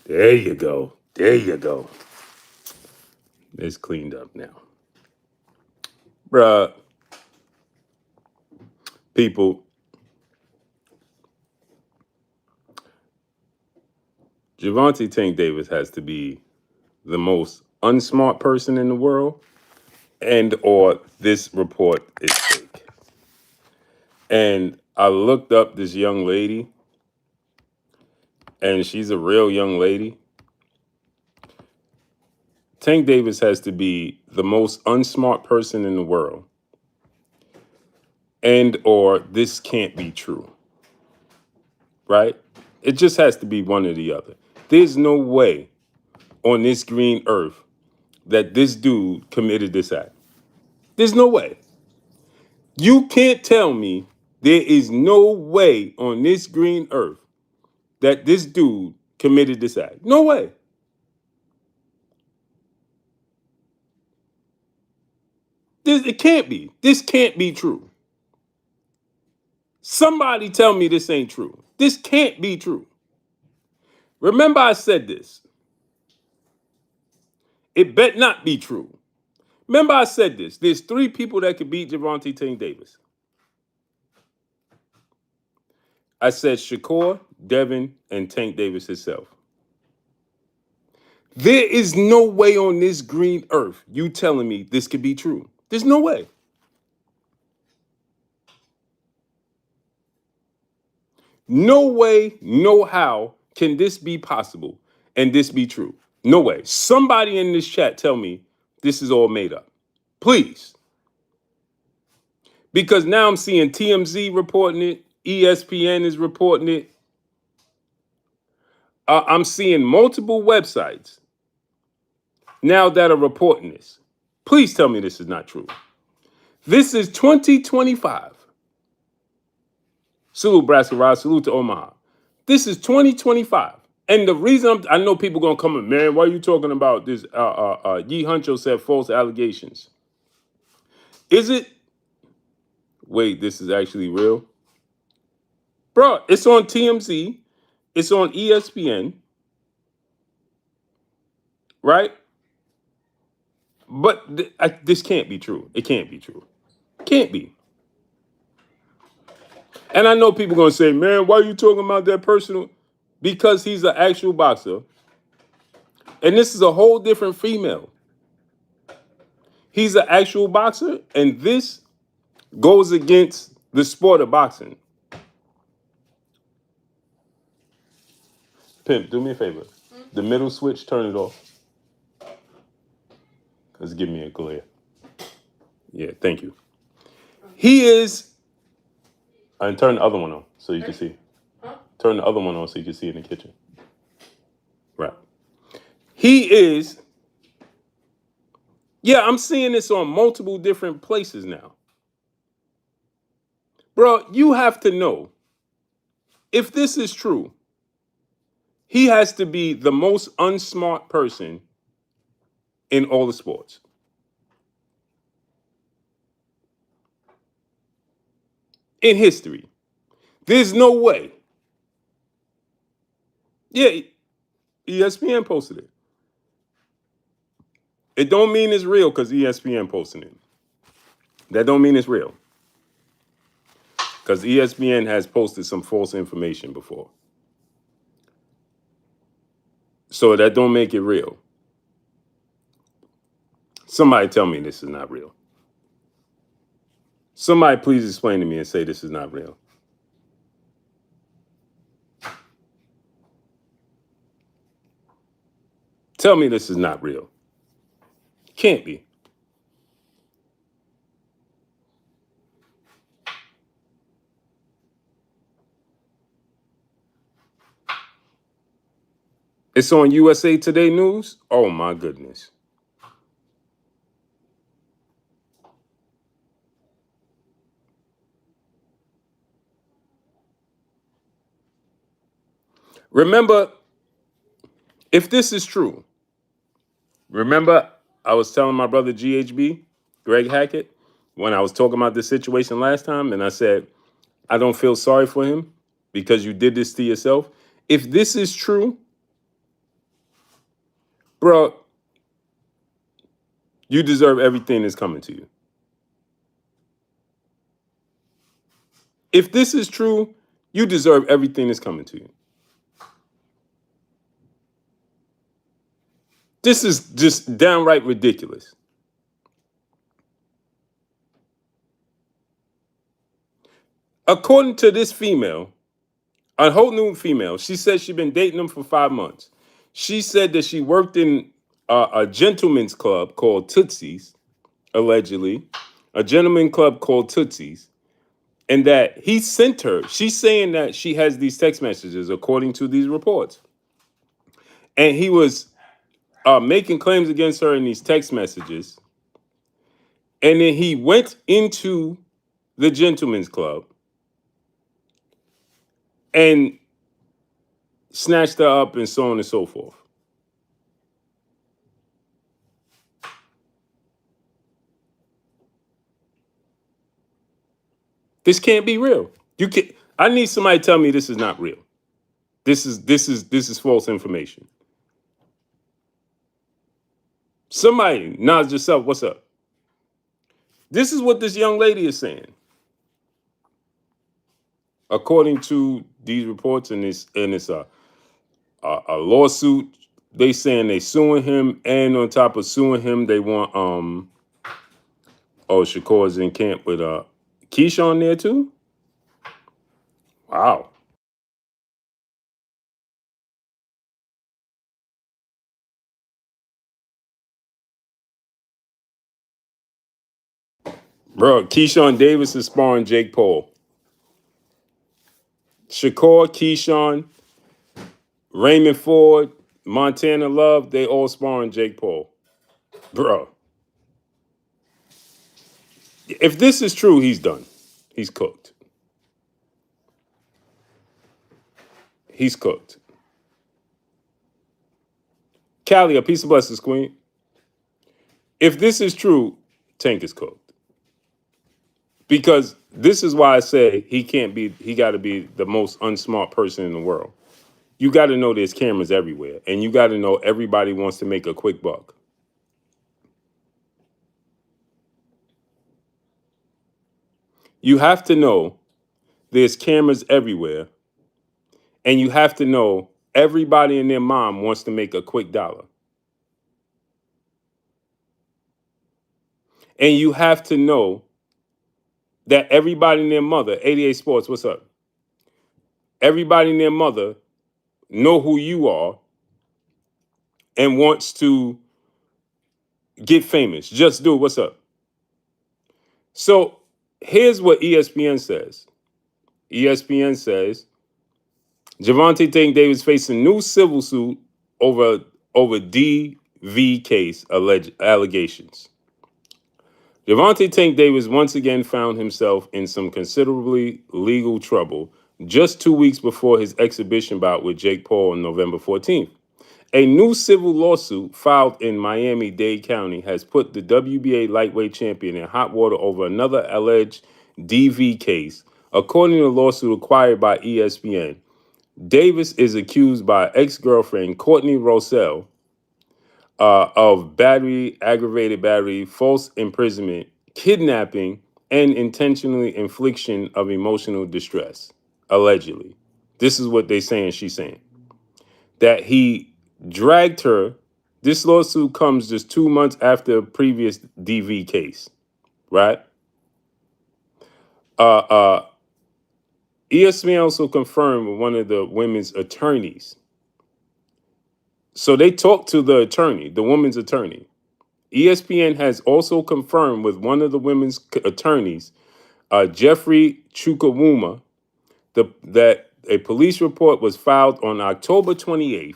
There you go. There you go. It's cleaned up now. Bruh, people, Javante Tank Davis has to be the most unsmart person in the world, and or this report is fake. And I looked up this young lady, and she's a real young lady. Tank Davis has to be the most unsmart person in the world, and or this can't be true. Right? It just has to be one or the other. There's no way on this green earth that this dude committed this act. There's no way. You can't tell me there is no way on this green earth that this dude committed this act. No way. It can't be. This can't be true. Somebody tell me this ain't true. This can't be true. Remember I said this. It bet not be true. Remember I said this. There's 3 people that could beat Javante Tank Davis. I said Shakur, Devin, and Tank Davis himself. There is no way on this green earth you telling me this could be true. There's no way. No way, no how can this be possible and this be true. No way. Somebody in this chat tell me this is all made up. Please. Because now I'm seeing TMZ reporting it. ESPN is reporting it. I'm seeing multiple websites now that are reporting this. Please tell me this is not true. This is 2025. Salute, Braska Rod. Salute to Omaha. This is 2025. And the reason I know people going to come in, man, why are you talking about this? Yee Huncho said false allegations. Is it? Wait, this is actually real? Bro, it's on TMZ. It's on ESPN. Right? But this can't be true. It can't be true. Can't be. And I know people going to say, man, why are you talking about that personal? Because he's an actual boxer. And this is a whole different female. He's an actual boxer, and this goes against the sport of boxing. Pimp, do me a favor. The middle switch, turn it off. Because give me a glare. Yeah, thank you. He is... And turn the other one on so you can see. Turn the other one on so you can see in the kitchen. Right. He is... Yeah, I'm seeing this on multiple different places now. Bro, you have to know, if this is true, he has to be the most unsmart person in all the sports. In history. There's no way. Yeah, ESPN posted it. It don't mean it's real because ESPN posted it. That don't mean it's real. Because ESPN has posted some false information before. So that don't make it real. Somebody tell me this is not real. Somebody please explain to me and say this is not real. Tell me this is not real. Can't be. It's on USA Today News. Oh my goodness. Remember, if this is true, remember I was telling my brother GHB, Greg Hackett, when I was talking about this situation last time, and I said, I don't feel sorry for him because you did this to yourself. If this is true, Bro, you deserve everything that's coming to you. If this is true, you deserve everything that's coming to you. This is just downright ridiculous. According to this female, a whole new female, she said she'd been dating him for 5 months. She said that she worked in a gentleman's club called Tootsie's, allegedly, a gentleman club called Tootsie's, and that he sent her. She's saying that she has these text messages, according to these reports. And he was making claims against her in these text messages. And then he went into the gentleman's club and snatched her up and so on and so forth. This can't be real. You can I need somebody to tell me this is not real. This is false information. Somebody, Nas yourself, what's up? This is what this young lady is saying. According to these reports in this a lawsuit, they saying they suing him, and on top of suing him, they want Shakur's in camp with Keyshawn there too. Wow. Bro, Keyshawn Davis is sparring Jake Paul. Shakur, Keyshawn, Raymond Ford, Montana Love, they all sparring Jake Paul. Bro. If this is true, he's done. He's cooked. He's cooked. Callie, a piece of blessings, queen. If this is true, Tank is cooked. Because this is why I say he got to be the most unsmart person in the world. You got to know there's cameras everywhere, and you got to know everybody wants to make a quick buck. You have to know there's cameras everywhere, and you have to know everybody and their mom wants to make a quick dollar. And you have to know that everybody and their mother, 88 Sports, what's up? Everybody and their mother know who you are and wants to get famous. Just do it. What's up? So here's what ESPN says. ESPN says Javante Tank Davis facing new civil suit over DV case allegations. Javante Tank Davis once again found himself in some considerably legal trouble just 2 weeks before his exhibition bout with Jake Paul on November 14th. A new civil lawsuit filed in Miami-Dade County has put the WBA lightweight champion in hot water over another alleged DV case. According to the lawsuit acquired by ESPN, Davis is accused by ex-girlfriend Courtney Roselle of battery, aggravated battery, false imprisonment, kidnapping, and intentionally infliction of emotional distress, allegedly. This is what they're saying she's saying. That he dragged her. This lawsuit comes just 2 months after a previous DV case, right? ESPN also confirmed with one of the women's attorneys. So they talked to the attorney, the woman's attorney. ESPN has also confirmed with one of the women's attorneys, Jeffrey Chukwuma, that a police report was filed on October 28th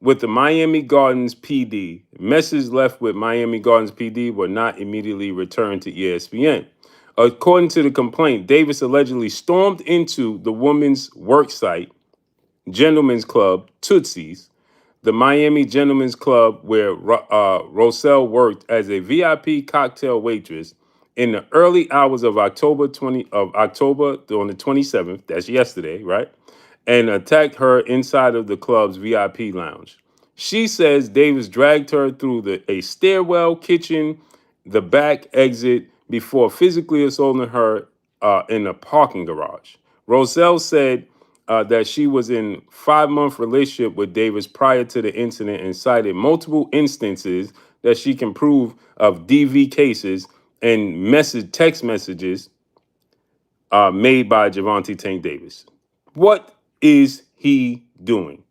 with the Miami Gardens PD. Messages left with Miami Gardens PD were not immediately returned to ESPN. According to the complaint, Davis allegedly stormed into the women's work site, Gentlemen's Club, Tootsie's, the Miami Gentlemen's Club where Roselle worked as a VIP cocktail waitress in the early hours of October on the 27th, that's yesterday, right? And attacked her inside of the club's VIP lounge. She says Davis dragged her through a stairwell, kitchen, the back exit before physically assaulting her in a parking garage. Roselle said that she was in 5-month relationship with Davis prior to the incident and cited multiple instances that she can prove of DV cases and text messages made by Javante Tank Davis. What is he doing?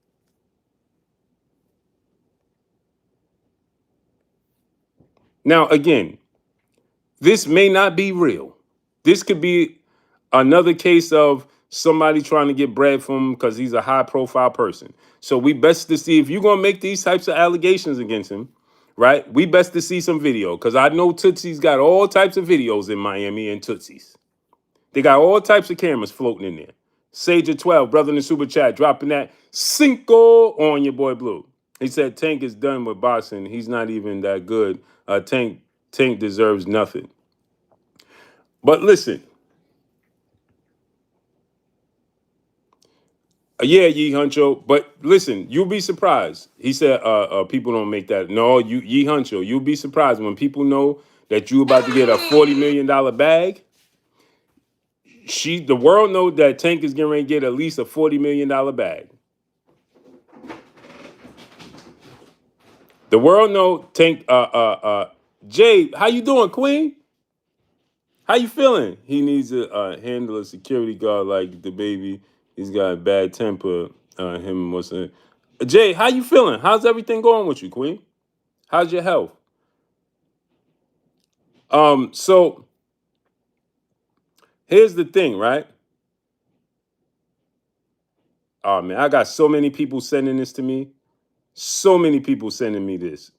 Now, again, this may not be real. This could be another case of somebody trying to get bread from him because he's a high profile person. So we best to see if you're going to make these types of allegations against him, right? We best to see some video because I know Tootsie's got all types of videos in Miami and Tootsie's. They got all types of cameras floating in there. Sage of 12, brother in the super chat, dropping that cinco on your boy Blue. He said Tank is done with boxing. He's not even that good. Tank deserves nothing. But listen, yeah, Yee Huncho. But listen, you'll be surprised. He said, people don't make that. No, Yee Huncho, you'll be surprised when people know that you about to get a $40 million bag. The world know that Tank is getting ready to get at least a $40 million bag. The world know Tank. Jay, how you doing, Queen? How you feeling? He needs to handle a security guard like the baby. He's got a bad temper. Him what's it? Jay, how you feeling? How's everything going with you, Queen? How's your health? So here's the thing, right? Oh man, I got so many people sending this to me. So many people sending me this.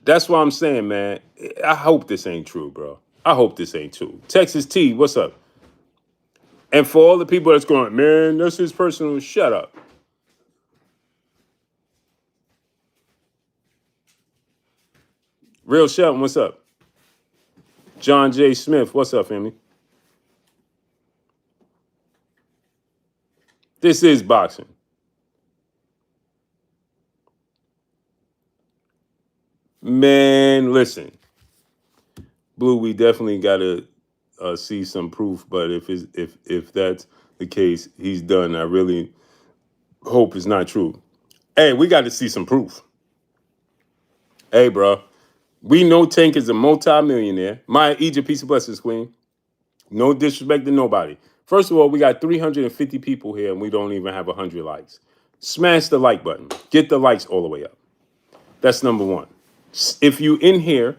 That's what I'm saying, man. I hope this ain't true, bro. I hope this ain't true. Texas T, what's up? And for all the people that's going, man, that's his personal, shut up. Real Shelton, what's up? John J. Smith, what's up, family? This is boxing. Man, listen. Blue, we definitely gotta see some proof, but if that's the case, he's done. I really hope it's not true. Hey, we got to see some proof. Hey, bro, we know Tank is a multi-millionaire. Maya Egypt, peace and blessings, Queen. No disrespect to nobody. First of all, we got 350 people here, and we don't even have 100 likes. Smash the like button. Get the likes all the way up. That's number one. If you in here,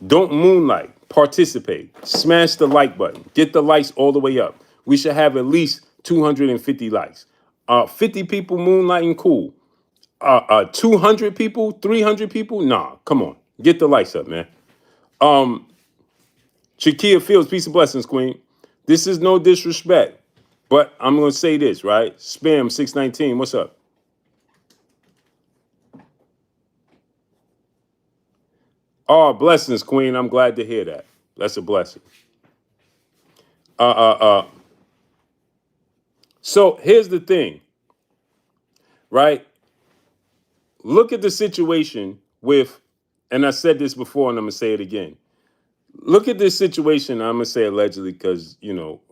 don't moonlight. Participate. Smash the like button. Get the likes all the way up. We should have at least 250 likes. 50 people moonlighting, cool. 200 people, 300 people, nah, come on. Get the likes up, man. Shakia Fields, peace and blessings, Queen. This is no disrespect, but I'm going to say this, right? Spam 619, what's up? Oh, blessings, Queen. I'm glad to hear that. That's a blessing. So here's the thing, right? Look at the situation with, and I said this before and I'm going to say it again. Look at this situation. I'm going to say allegedly because,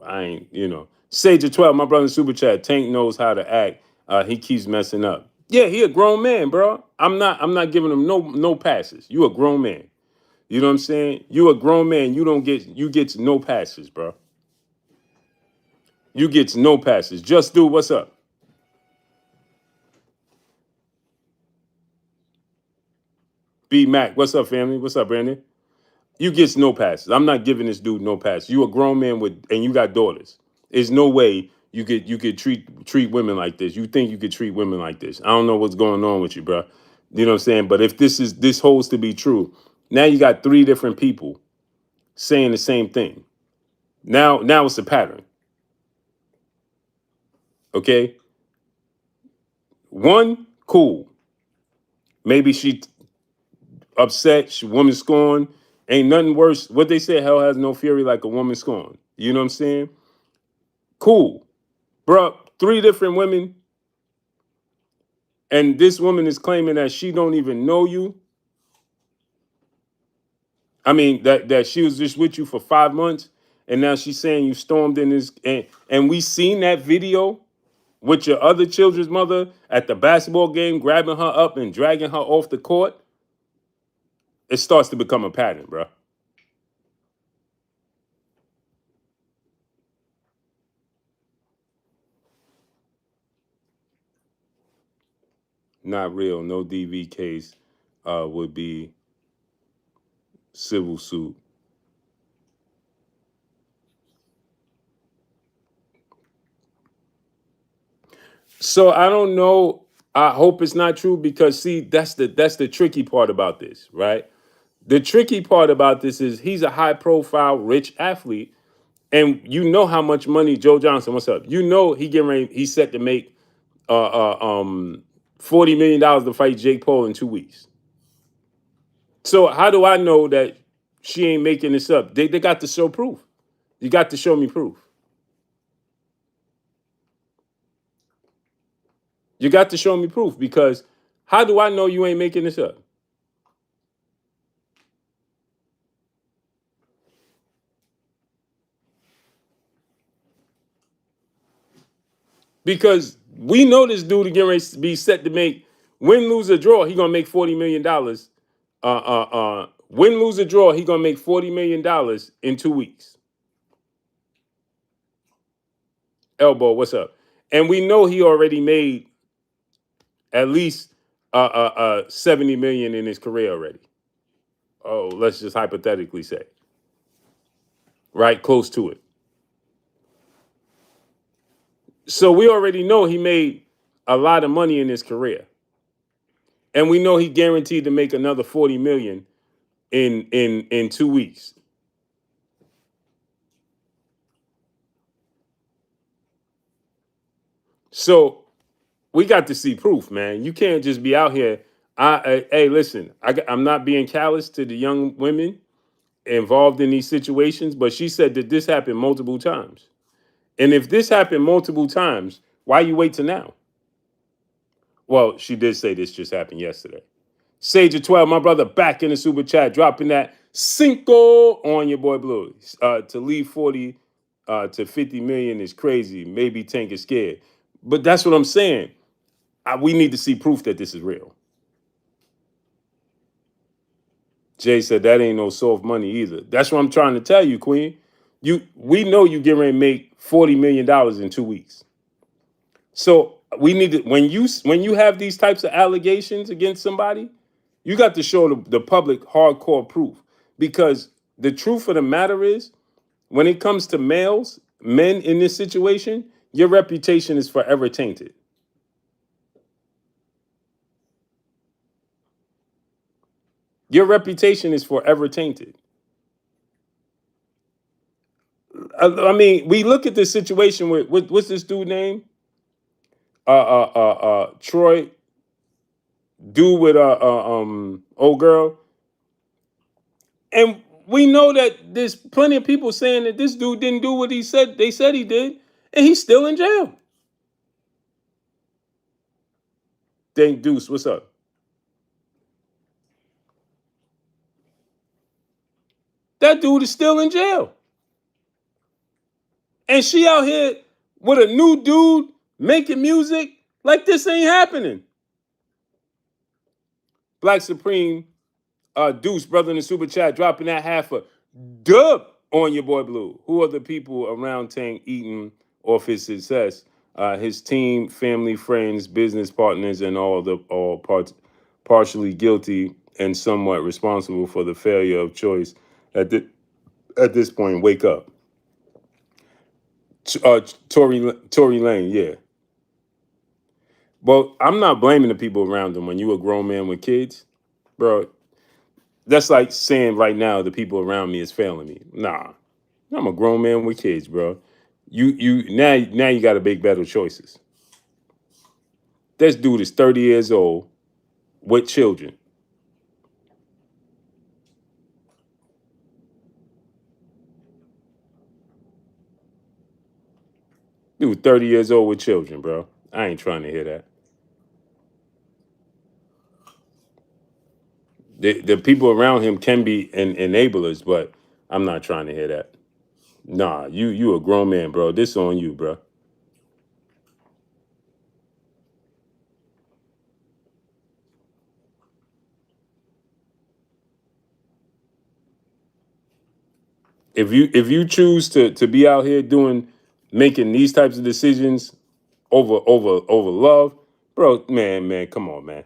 I ain't, Sage of 12, my brother in Super Chat, Tank knows how to act. He keeps messing up. Yeah, he a grown man, bro. I'm not giving him no passes. You a grown man. You know what I'm saying? You a grown man. You get no passes, bro. You get no passes. Just do what's up. B Mac, what's up, family? What's up, Brandon? You get no passes. I'm not giving this dude no passes. You a grown man and you got daughters. There's no way you could treat women like this. You think you could treat women like this? I don't know what's going on with you, bro. You know what I'm saying? But if this holds to be true, now you got 3 different people saying the same thing. Now it's a pattern. Okay. One, cool. Maybe she upset. Woman scorned. Ain't nothing worse. What they say, hell has no fury like a woman scorned. You know what I'm saying? Cool. Bruh, 3 different women And this woman is claiming that she don't even know you. I mean, that she was just with you for 5 months, and now she's saying you stormed in this, and we seen that video with your other children's mother at the basketball game, grabbing her up and dragging her off the court. It starts to become a pattern, bro. Not real. No DV case would be civil suit. So I don't know. I hope it's not true because see, that's the tricky part about this, right? The tricky part about this is he's a high profile, rich athlete, and you know how much money Joe Johnson. What's up? You know he's set to make $40 million to fight Jake Paul in 2 weeks. So how do I know that she ain't making this up? They got to show proof. You got to show me proof. You got to show me proof because how do I know you ain't making this up? Because we know this dude again ready to be set to make win, lose, or draw. He gonna make $40 million. Win, lose, or draw. He gonna make $40 million in 2 weeks. Elbow, what's up? And we know he already made at least 70 million in his career already. Oh, let's just hypothetically say, right, close to it. So we already know he made a lot of money in his career, and we know he guaranteed to make another 40 million in 2 weeks. So we got to see proof, man. You can't just be out here. Hey, listen, I'm not being callous to the young women involved in these situations, but she said that this happened multiple times. And if this happened multiple times, why you wait till now? Well, she did say this just happened yesterday. Sage of 12, my brother, back in the super chat, dropping that cinco on your boy Blue. To leave 40 to 50 million is crazy. Maybe Tank is scared. But that's what I'm saying. We need to see proof that this is real. Jay said that ain't no soft money either. That's what I'm trying to tell you, Queen. We know you getting ready to make $40 million in 2 weeks. So we need to when you have these types of allegations against somebody, you got to show the public hardcore proof. Because the truth of the matter is, when it comes to men in this situation, your reputation is forever tainted. Your reputation is forever tainted. I mean, we look at this situation with what's this dude name? Troy, dude with old girl, and we know that there's plenty of people saying that this dude didn't do what he said. They said he did, and he's still in jail. Dang Deuce, what's up? That dude is still in jail, and she out here with a new dude making music like this ain't happening. Black Supreme, Deuce, brother in the super chat, dropping that half a dub on your boy Blue. Who are the people around Tank eating off his success? His team, family, friends, business partners, and all parts partially guilty and somewhat responsible for the failure of choice. At this point, wake up. Tory Lane, yeah. Well, I'm not blaming the people around him. When you a grown man with kids, bro, that's like saying right now the people around me is failing me. Nah, I'm a grown man with kids, bro. Now you got to make better choices. This dude is 30 years old with children. Dude, 30 years old with children, bro. I ain't trying to hear that. The people around him can be enablers, but I'm not trying to hear that. Nah, you a grown man, bro. This on you, bro. If you choose to be out here making these types of decisions over love, bro, man, come on, man.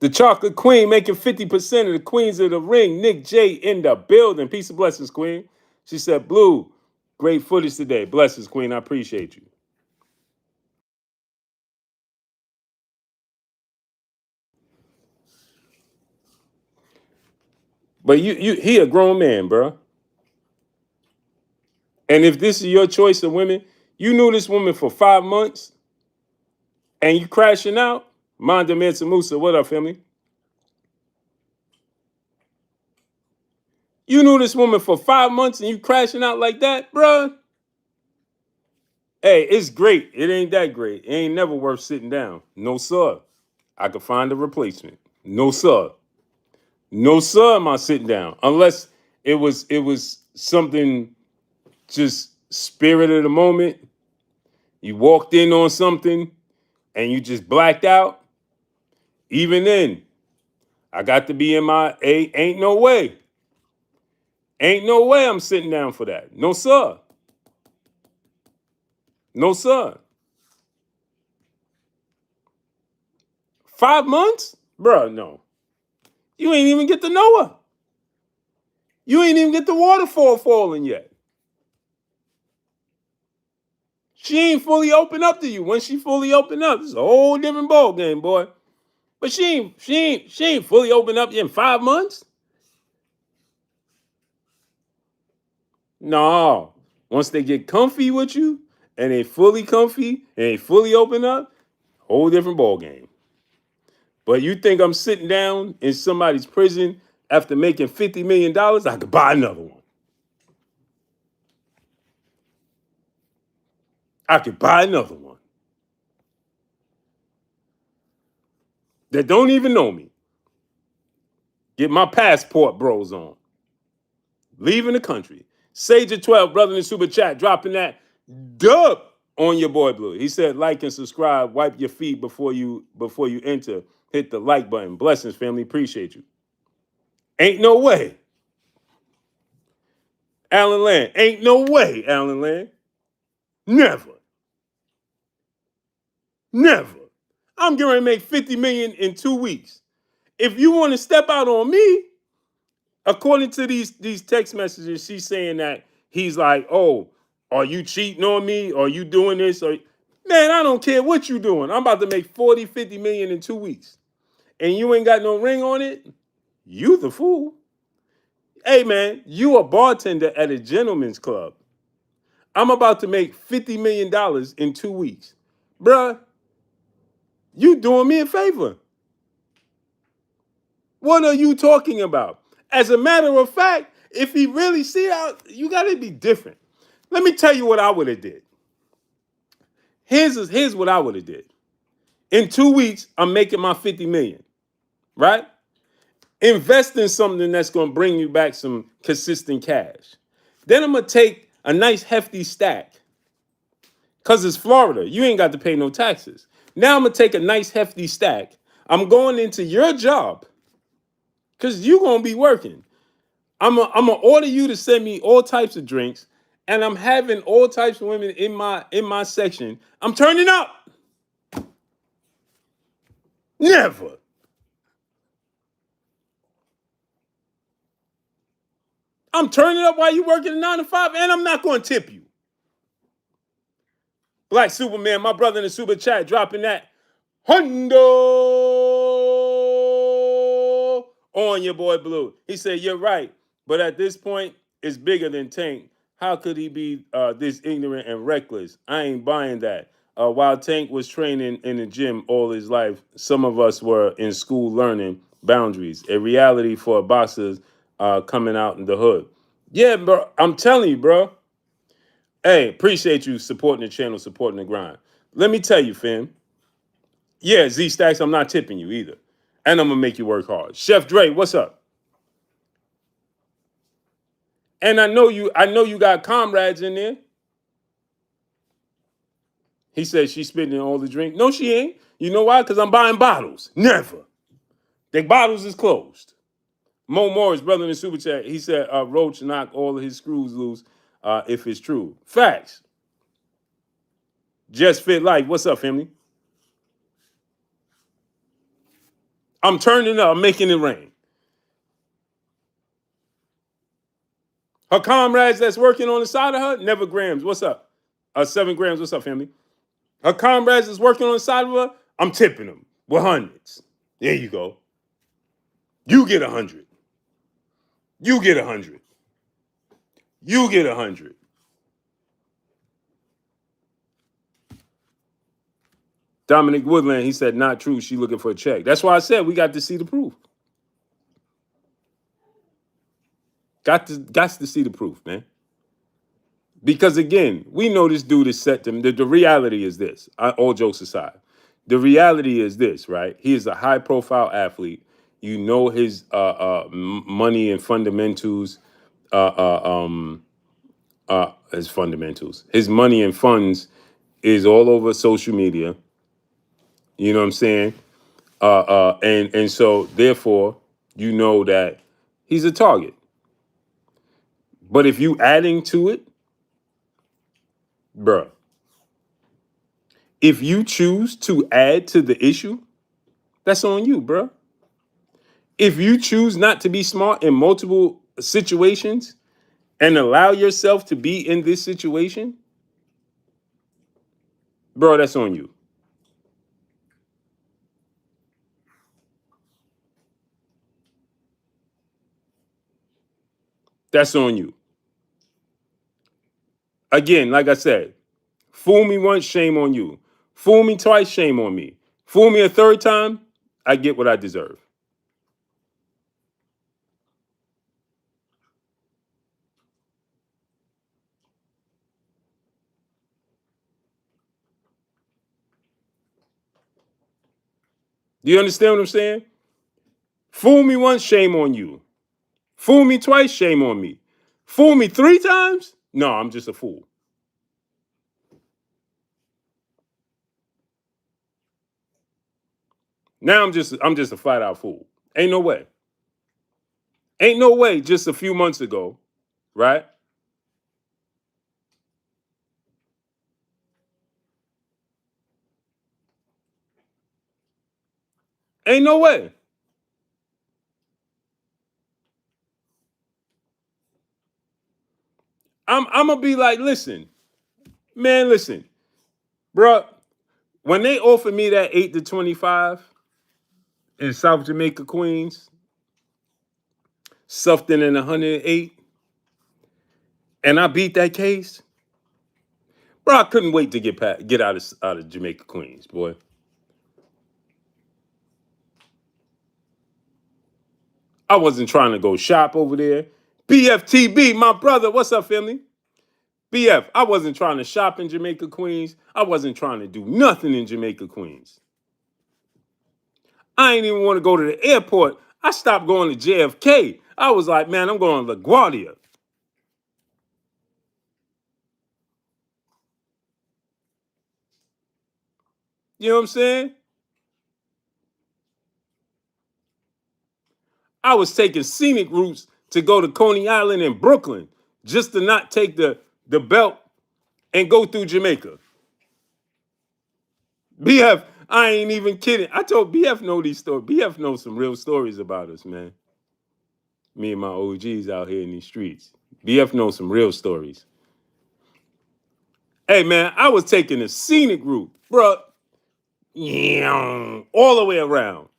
The chocolate queen making 50% of the queens of the ring. Nick J in the building. Peace and blessings, queen. She said, Blue, great footage today. Blessings, queen. I appreciate you. But he a grown man, bro. And if this is your choice of women, you knew this woman for 5 months and you crashing out. Manda Mansa Musa, what up, family? You knew this woman for 5 months and you crashing out like that, bro. Hey, it's great. It ain't that great. It ain't never worth sitting down. No, sir. I could find a replacement. No, sir. No, sir, am I sitting down. Unless it was something just spirit of the moment. You walked in on something and you just blacked out. Even then, I got to be in my ain't no way. Ain't no way I'm sitting down for that. No, sir. No, sir. 5 months? Bruh, no. You ain't even get to know her. You ain't even get the waterfall falling yet. She ain't fully opened up to you. When she fully opened up, it's a whole different ball game, boy. But she ain't fully opened up in 5 months. No. Once they get comfy with you and they fully comfy and they fully open up, whole different ball game. But you think I'm sitting down in somebody's prison after making $50 million? I could buy another one. I could buy another one that don't even know me. Get my passport bros on. Leaving the country. Sage of 12, brother in the super chat, dropping that dub on your boy Blue. He said, like and subscribe, wipe your feet before you enter. Hit the like button. Blessings, family. Appreciate you. Ain't no way. Alan Land. Ain't no way, Alan Land. Never. Never. I'm getting ready to make 50 million in 2 weeks. If you want to step out on me, according to these text messages, she's saying that he's like, oh, are you cheating on me? Are you doing this? Or man, I don't care what you doing. I'm about to make 40, 50 million in 2 weeks. And you ain't got no ring on it? You the fool. Hey man, you a bartender at a gentleman's club. I'm about to make $50 million in 2 weeks. Bruh, you doing me a favor. What are you talking about? As a matter of fact, if he really see out, you got to be different. Let me tell you what I would have did. Here's what I would have did. In 2 weeks, I'm making my 50 million, right? Invest in something that's going to bring you back some consistent cash. Then I'm going to take a nice hefty stack because it's Florida. You ain't got to pay no taxes. Now I'm going to take a nice hefty stack. I'm going into your job because you're going to be working. I'm gonna order you to send me all types of drinks, and I'm having all types of women in my section. I'm turning up. Never. I'm turning up while you working a 9 to 5, and I'm not going to tip you. Black Superman, my brother in the super chat, dropping that hundo on your boy Blue. He said, you're right, but at this point, it's bigger than Tank. How could he be this ignorant and reckless? I ain't buying that. While Tank was training in the gym all his life, some of us were in school learning boundaries. A reality for boxers coming out in the hood. Yeah, bro. I'm telling you, bro. Hey, appreciate you supporting the channel, supporting the grind. Let me tell you, fam. Yeah, Z Stacks, I'm not tipping you either. And I'm gonna make you work hard. Chef Dre, what's up? And I know you got comrades in there. He said she's spitting all the drink. No, she ain't. You know why? Because I'm buying bottles. Never. The bottles is closed. Mo Morris, brother in the super chat, he said Roach knocked all of his screws loose if it's true. Facts. Just Fit Life. What's up, family? I'm turning up. I'm making it rain. Her comrades that's working on the side of her, never grams. What's up? 7 grams. What's up, family? Her comrades that's working on the side of her, I'm tipping them with hundreds. There you go. You get 100. You get 100. You get 100. Dominic Woodland, he said, not true. She looking for a check. That's why I said we got to see the proof. Got to see the proof, man. Because again, we know this dude is set to. The reality is this. All jokes aside, the reality is this, right? He is a high-profile athlete. You know his money and fundamentals. His fundamentals. His money and funds is all over social media. You know what I'm saying? And so therefore, you know that he's a target. But if you adding to it, bruh, if you choose to add to the issue, that's on you, bruh. If you choose not to be smart in multiple situations and allow yourself to be in this situation, bro, that's on you. That's on you. Again, like I said, fool me once, shame on you. Fool me twice, shame on me. Fool me a third time, I get what I deserve. Do you understand what I'm saying? Fool me once, shame on you. Fool me twice, shame on me. Fool me 3 times? No, I'm just a fool. Now I'm just a flat out fool. Ain't no way. Ain't no way just a few months ago, right? Ain't no way. I'm gonna be like, listen, man, listen, bro. When they offered me that 8 to 25 in South Jamaica, Queens, something in 108, and I beat that case, bro. I couldn't wait to get out of Jamaica, Queens, boy. I wasn't trying to go shop over there. BFTB, my brother. What's up, family? BF, I wasn't trying to shop in Jamaica, Queens. I wasn't trying to do nothing in Jamaica, Queens. I ain't even want to go to the airport. I stopped going to JFK. I was like, man, I'm going to LaGuardia. You know what I'm saying? I was taking scenic routes to go to Coney Island and Brooklyn just to not take the belt and go through Jamaica. BF, I ain't even kidding. I told BF know these stories. BF knows some real stories about us, man. Me and my OGs out here in these streets. BF knows some real stories. Hey, man, I was taking a scenic route, bro. All the way around.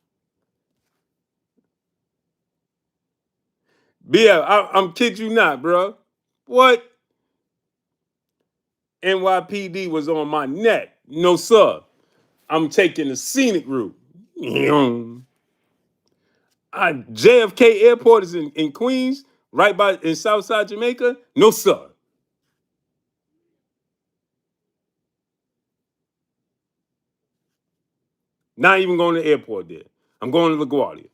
BF, I'm kid you not, bro. What? NYPD was on my neck. No, sir. I'm taking the scenic route. JFK Airport is in Queens, right by in Southside Jamaica. No, sir. Not even going to the airport there. I'm going to LaGuardia.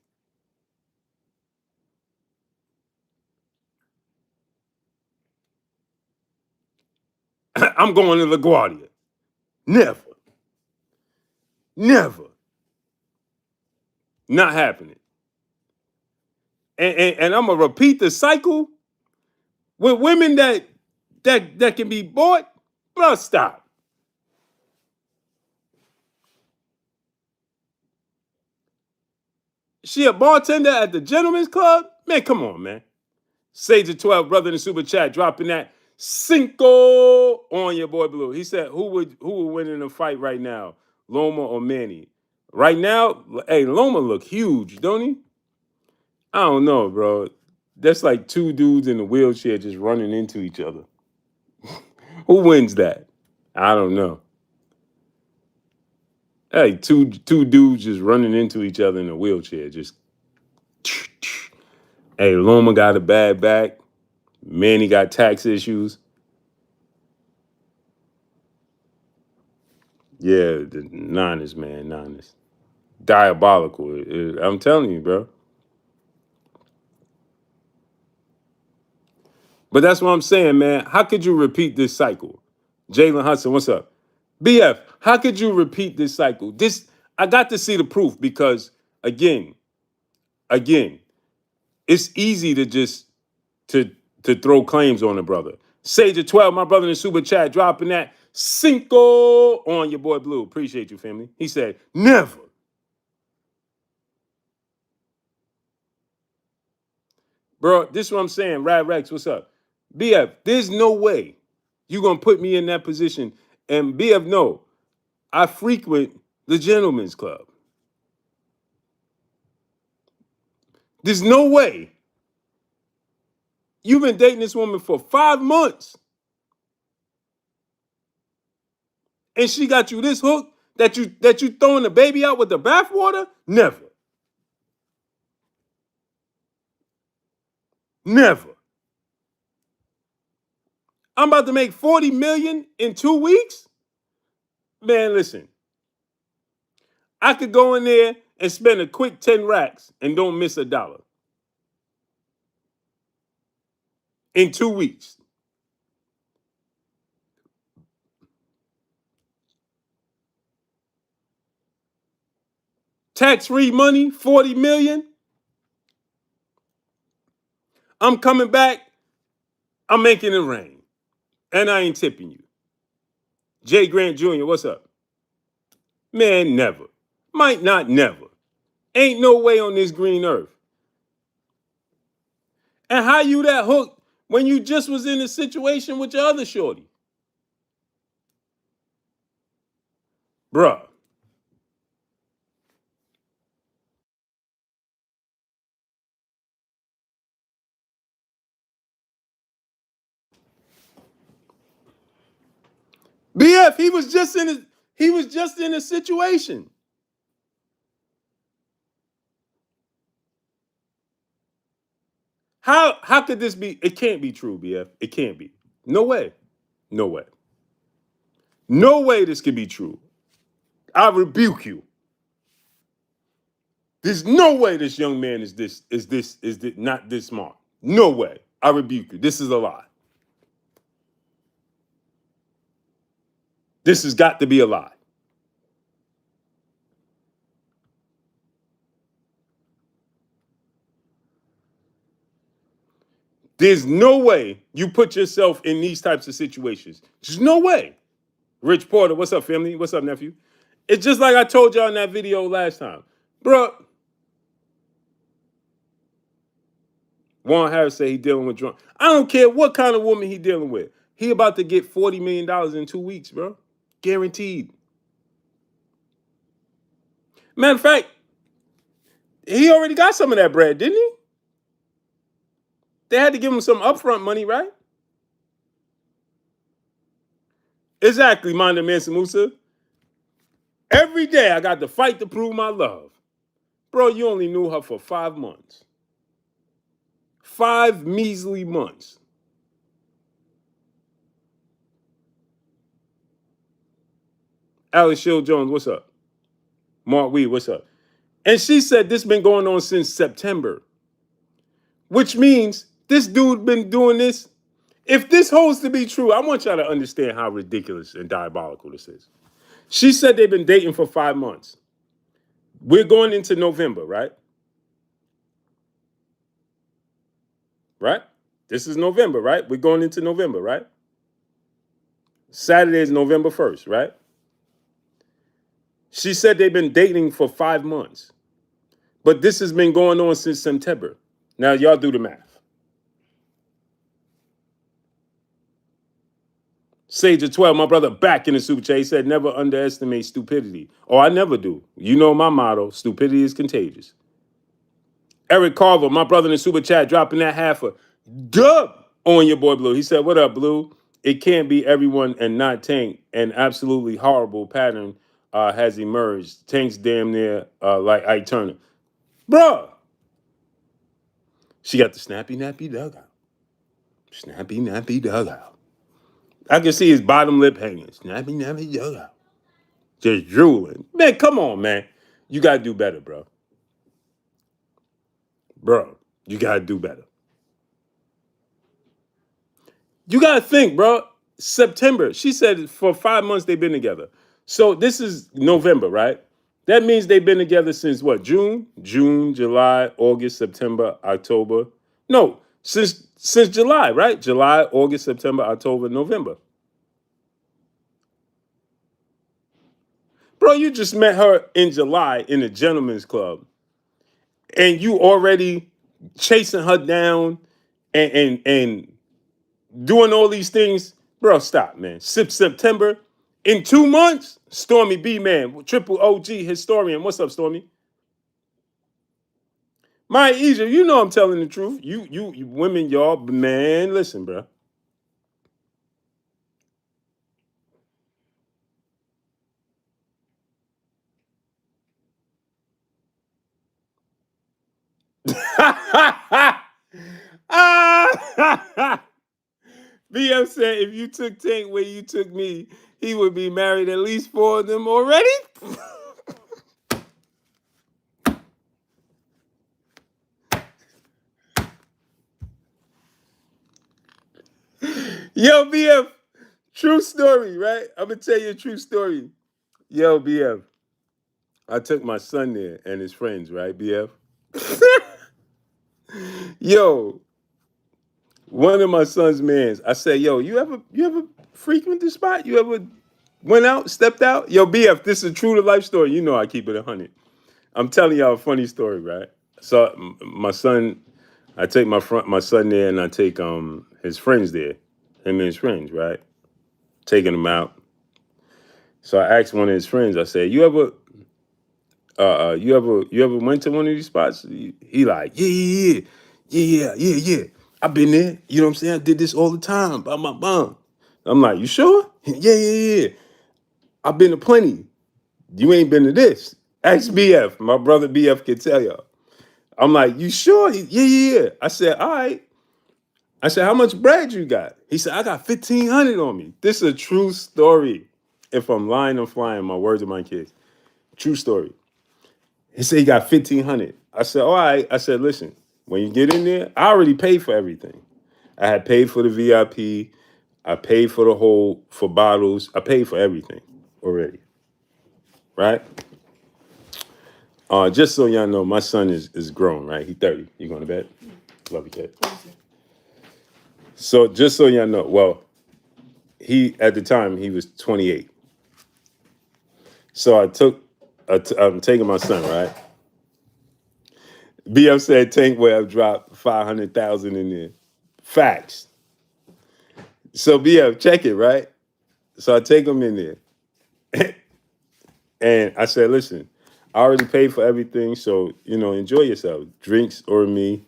I'm going to LaGuardia. Never. Never. Not happening. And I'm gonna repeat the cycle with women that can be bought. Bro, stop. She a bartender at the Gentlemen's Club? Man, come on, man. Sage of 12, brother in the super chat, dropping that cinco on your boy Blue. He said, who would win in a fight right now, Loma or Manny? Right now, hey, Loma look huge, don't he? I don't know, bro. That's like two dudes in a wheelchair just running into each other. Who wins that? I don't know. Hey, two dudes just running into each other in a wheelchair. Just hey, Loma got a bad back. Manny got tax issues. Yeah, the Niners, man, Niners. Diabolical. I'm telling you, bro. But that's what I'm saying, man. How could you repeat this cycle? Jalen Hudson, what's up? BF, how could you repeat this cycle? This I got to see the proof because again, it's easy to just to to throw claims on a brother. Sage of 12, my brother in the super chat, dropping that cinco on your boy Blue. Appreciate you, family. He said, never. Bro, this is what I'm saying. Rad Rex, what's up? BF, there's no way you're going to put me in that position. And BF, no, I frequent the Gentlemen's Club. There's no way. You've been dating this woman for 5 months. And she got you this hook that you throwing the baby out with the bathwater? Never. Never. I'm about to make 40 million in 2 weeks? Man, listen. I could go in there and spend a quick 10 racks and don't miss a dollar in 2 weeks. Tax-free money, 40 million. I'm coming back. I'm making it rain. And I ain't tipping you. Jay Grant Jr., what's up? Man, never. Might not never. Ain't no way on this green earth. And how you that hook when you just was in a situation with your other shorty? Bruh. BF, he was just in a situation. How could this be? It can't be true, BF. It can't be. No way. No way. No way this can be true. I rebuke you. There's no way this young man is this not this smart. No way. I rebuke you. This is a lie. This has got to be a lie. There's no way you put yourself in these types of situations. There's no way. Rich Porter, what's up, family? What's up, nephew? It's just like I told y'all in that video last time. Bro, Juan Harris said he dealing with drunk. I don't care what kind of woman he dealing with. He about to get $40 million in 2 weeks, bro. Guaranteed. Matter of fact, he already got some of that bread, didn't he? They had to give him some upfront money, right? Exactly, Manda Mansa Musa. Every day I got to fight to prove my love. Bro, you only knew her for 5 months. 5 measly months. Alex Shield Jones, what's up? Mark Weed, what's up? And she said this been going on since September, which means this dude been doing this. If this holds to be true, I want y'all to understand how ridiculous and diabolical this is. She said they've been dating for 5 months. We're going into November, right? Right? This is November, right? We're going into November, right? Saturday is November 1st, right? She said they've been dating for 5 months. But this has been going on since September. Now, y'all do the math. Sage of 12, my brother, back in the super chat. He said, never underestimate stupidity. Oh, I never do. You know my motto, stupidity is contagious. Eric Carver, my brother in the super chat, dropping that half a dub on your boy Blue. He said, what up, Blue? It can't be everyone and not Tank. An absolutely horrible pattern has emerged. Tank's damn near like Ike Turner. Bruh. She got the snappy, nappy dugout. Snappy, nappy dugout. I can see his bottom lip hanging. Snappy, nappy dugout. Just drooling. Man, come on, man. You got to do better, bro. Bro, you got to do better. You got to think, bro. September. She said for 5 months they've been together. So this is November, right? That means they've been together since what? June? June, July, August, September, October. No, since July, right? July, August, September, October, November. Bro, you just met her in July in a gentleman's club. And you already chasing her down and doing all these things. Bro, stop, man. September. In 2 months, Stormy B, man, triple OG historian. What's up, Stormy? My Asia, you know I'm telling the truth. You women, y'all, man, listen, bro. BM said if you took Tank where you took me, he would be married at least 4 of them already. Yo, BF, true story, right? I'm gonna tell you a true story. Yo, BF, I took my son there and his friends, right, BF? Yo, one of my son's mans, I said, yo, you ever frequent the spot? You ever went out, stepped out? Yo, BF, this is a true to life story. You know I keep it 100. I'm telling y'all a funny story, right? So my son, I take my son there and I take his friends there, him and his friends, right? Taking them out. So I asked one of his friends, I said, you ever went to one of these spots? He like, yeah. I've been there. You know what I'm saying? I did this all the time by my mom. I'm like, you sure? Yeah. I've been to plenty. You ain't been to this. Ask BF. My brother BF can tell y'all. I'm like, you sure? Yeah. I said, all right. I said, how much bread you got? He said, I got 1,500 on me. This is a true story. If I'm lying, I'm flying. My words of my kids. True story. He said he got 1,500. I said, all right. I said, listen, when you get in there, I already paid for everything. I had paid for the VIP. I paid for the for bottles. I paid for everything already. Right? Just so y'all know, my son is grown, right? He's 30. You going to bed? Love you, kid. So just so y'all know, well, at the time, he was 28. So I'm taking my son, right? BF said Tank would have dropped 500,000 in there. Facts. So BF, check it, right? So I take him in there. And I said, listen, I already paid for everything, so, enjoy yourself. Drinks or me,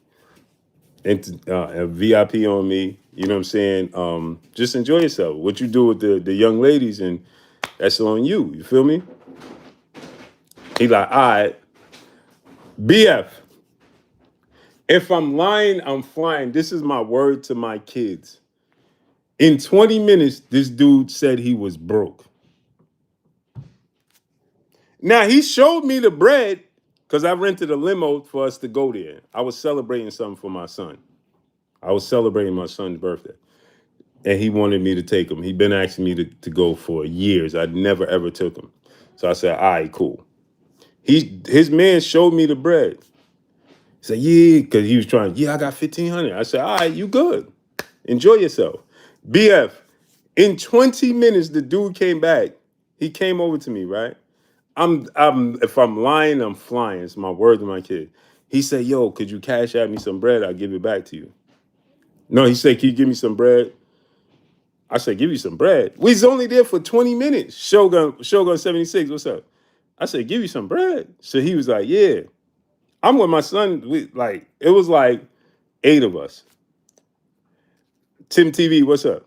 and a VIP on me, you know what I'm saying? Just enjoy yourself. What you do with the young ladies, and that's on you. You feel me? He like, all right, BF, if I'm lying, I'm flying. This is my word to my kids. In 20 minutes, this dude said he was broke. Now, he showed me the bread. Because I rented a limo for us to go there. I was celebrating something for my son. I was celebrating my son's birthday. And he wanted me to take him. He'd been asking me to go for years. I never ever took him. So I said, all right, cool. His man showed me the bread. He said, yeah, because he was trying, yeah, I got 1,500. I said, all right, you good. Enjoy yourself. BF, in 20 minutes, the dude came back. He came over to me, right? If I'm lying, I'm flying. It's my word to my kid. He said, yo, could you cash out me some bread? I'll give it back to you. No, he said, can you give me some bread? I said, give you some bread. We was only there for 20 minutes. Shogun 76, what's up? I said, give you some bread. So he was like, yeah. I'm with my son. It was like 8 of us. Tim TV, what's up?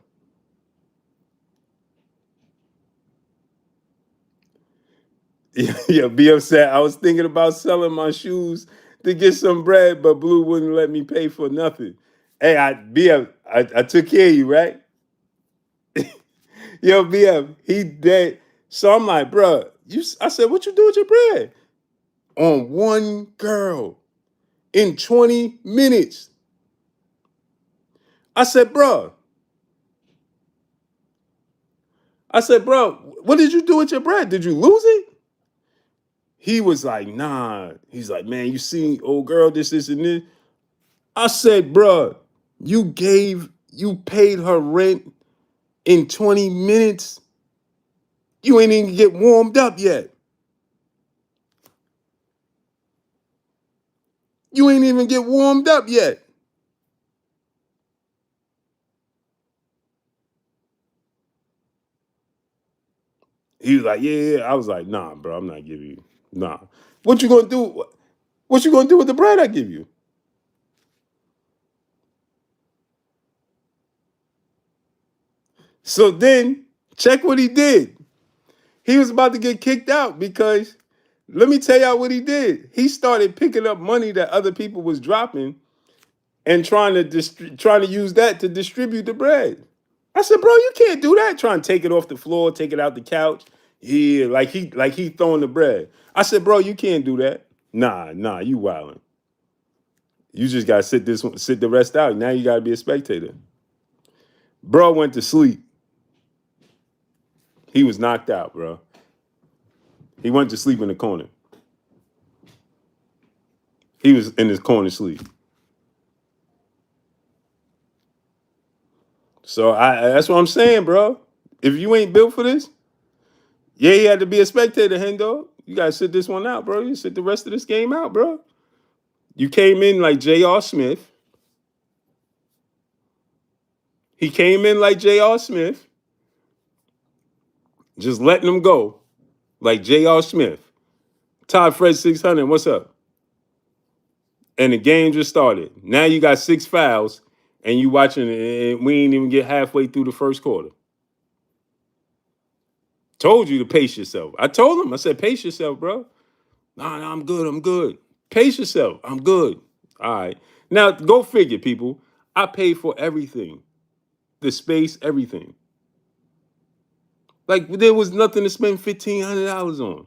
Yeah, be upset. I was thinking about selling my shoes to get some bread, but Blue wouldn't let me pay for nothing. Hey, I took care of you, right? Yo, BF, he dead. So I'm like, bro, I said, what you do with your bread? On one girl in 20 minutes. I said, bro, what did you do with your bread? Did you lose it? He was like, nah. He's like, man, you see, old girl, this, and this. I said, bro, you paid her rent in 20 minutes. You ain't even get warmed up yet. You ain't even get warmed up yet. He was like, yeah. I was like, nah, bro, I'm not giving you. Nah. What you gonna do? What you gonna do with the bread I give you? So then, check what he did. He was about to get kicked out because let me tell y'all what he did. He started picking up money that other people was dropping and trying to use that to distribute the bread. I said, bro, you can't do that. Trying to take it off the floor, take it out the couch. Yeah, like he throwing the bread. I said, bro, you can't do that. Nah, you wilding. You just gotta sit the rest out. Now you gotta be a spectator. Bro went to sleep. He was knocked out, bro. He went to sleep in the corner. He was in his corner sleep. So that's what I'm saying, bro. If you ain't built for this, yeah, he had to be a spectator, Hendo. You gotta sit this one out, bro. You sit the rest of this game out, bro. You came in like J.R. Smith. He came in like J.R. Smith, just letting him go like J.R. Smith. Todd Fred 600, what's up? And the game just started. Now you got 6 fouls, and you watching it, and we ain't even get halfway through the first quarter. Told you to pace yourself. I told him, I said, pace yourself, bro. Nah, I'm good. Pace yourself. I'm good. All right. Now, go figure, people. I paid for everything. The space, everything. Like, there was nothing to spend $1,500 on.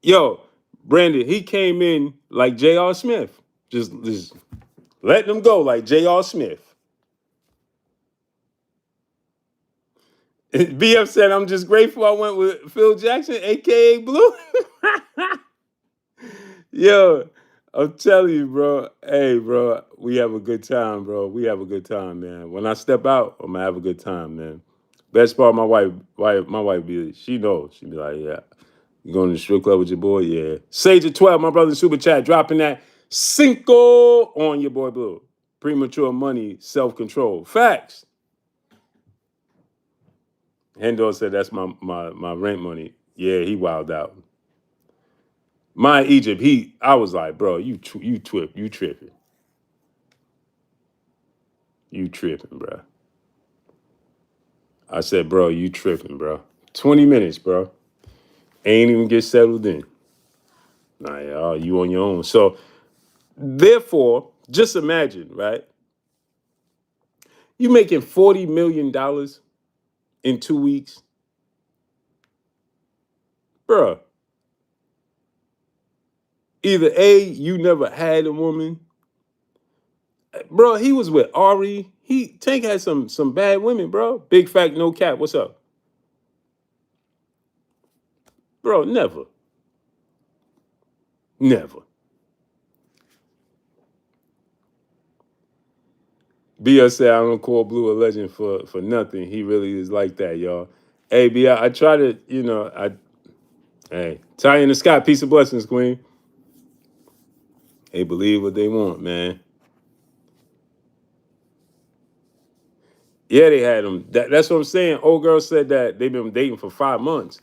Yo, Brandon, he came in like J.R. Smith. Just letting him go like J.R. Smith. BF said, I'm just grateful I went with Phil Jackson, a.k.a. Blue. Yo, I'm telling you, bro. Hey, bro, we have a good time, bro. We have a good time, man. When I step out, I'm gonna have a good time, man. Best part, my wife she knows. She be like, yeah, you going to the strip club with your boy? Yeah. Sage at 12, my brother in Super Chat, dropping that Cinco on your boy Blue. Premature money, self-control. Facts. Hendo said that's my rent money. Yeah, he wilded out. My Egypt, I was like, bro, you tripping. You tripping, bro. I said, bro, you tripping, bro. 20 minutes, bro. Ain't even get settled in. Nah, yeah, you on your own. So, therefore, just imagine, right? You making $40 million in 2 weeks. Bro, Either A, you never had a woman. Bro, he was with Ari. Tank had some bad women, bro. Big fact, no cap. What's up? Bro, never. Never. BS said I don't call Blue a legend for nothing. He really is like that, y'all. Hey, B, I try to, hey, Ty in the sky, peace of blessings, Queen. They believe what they want, man. Yeah, they had them. That's what I'm saying. Old girl said that they've been dating for 5 months.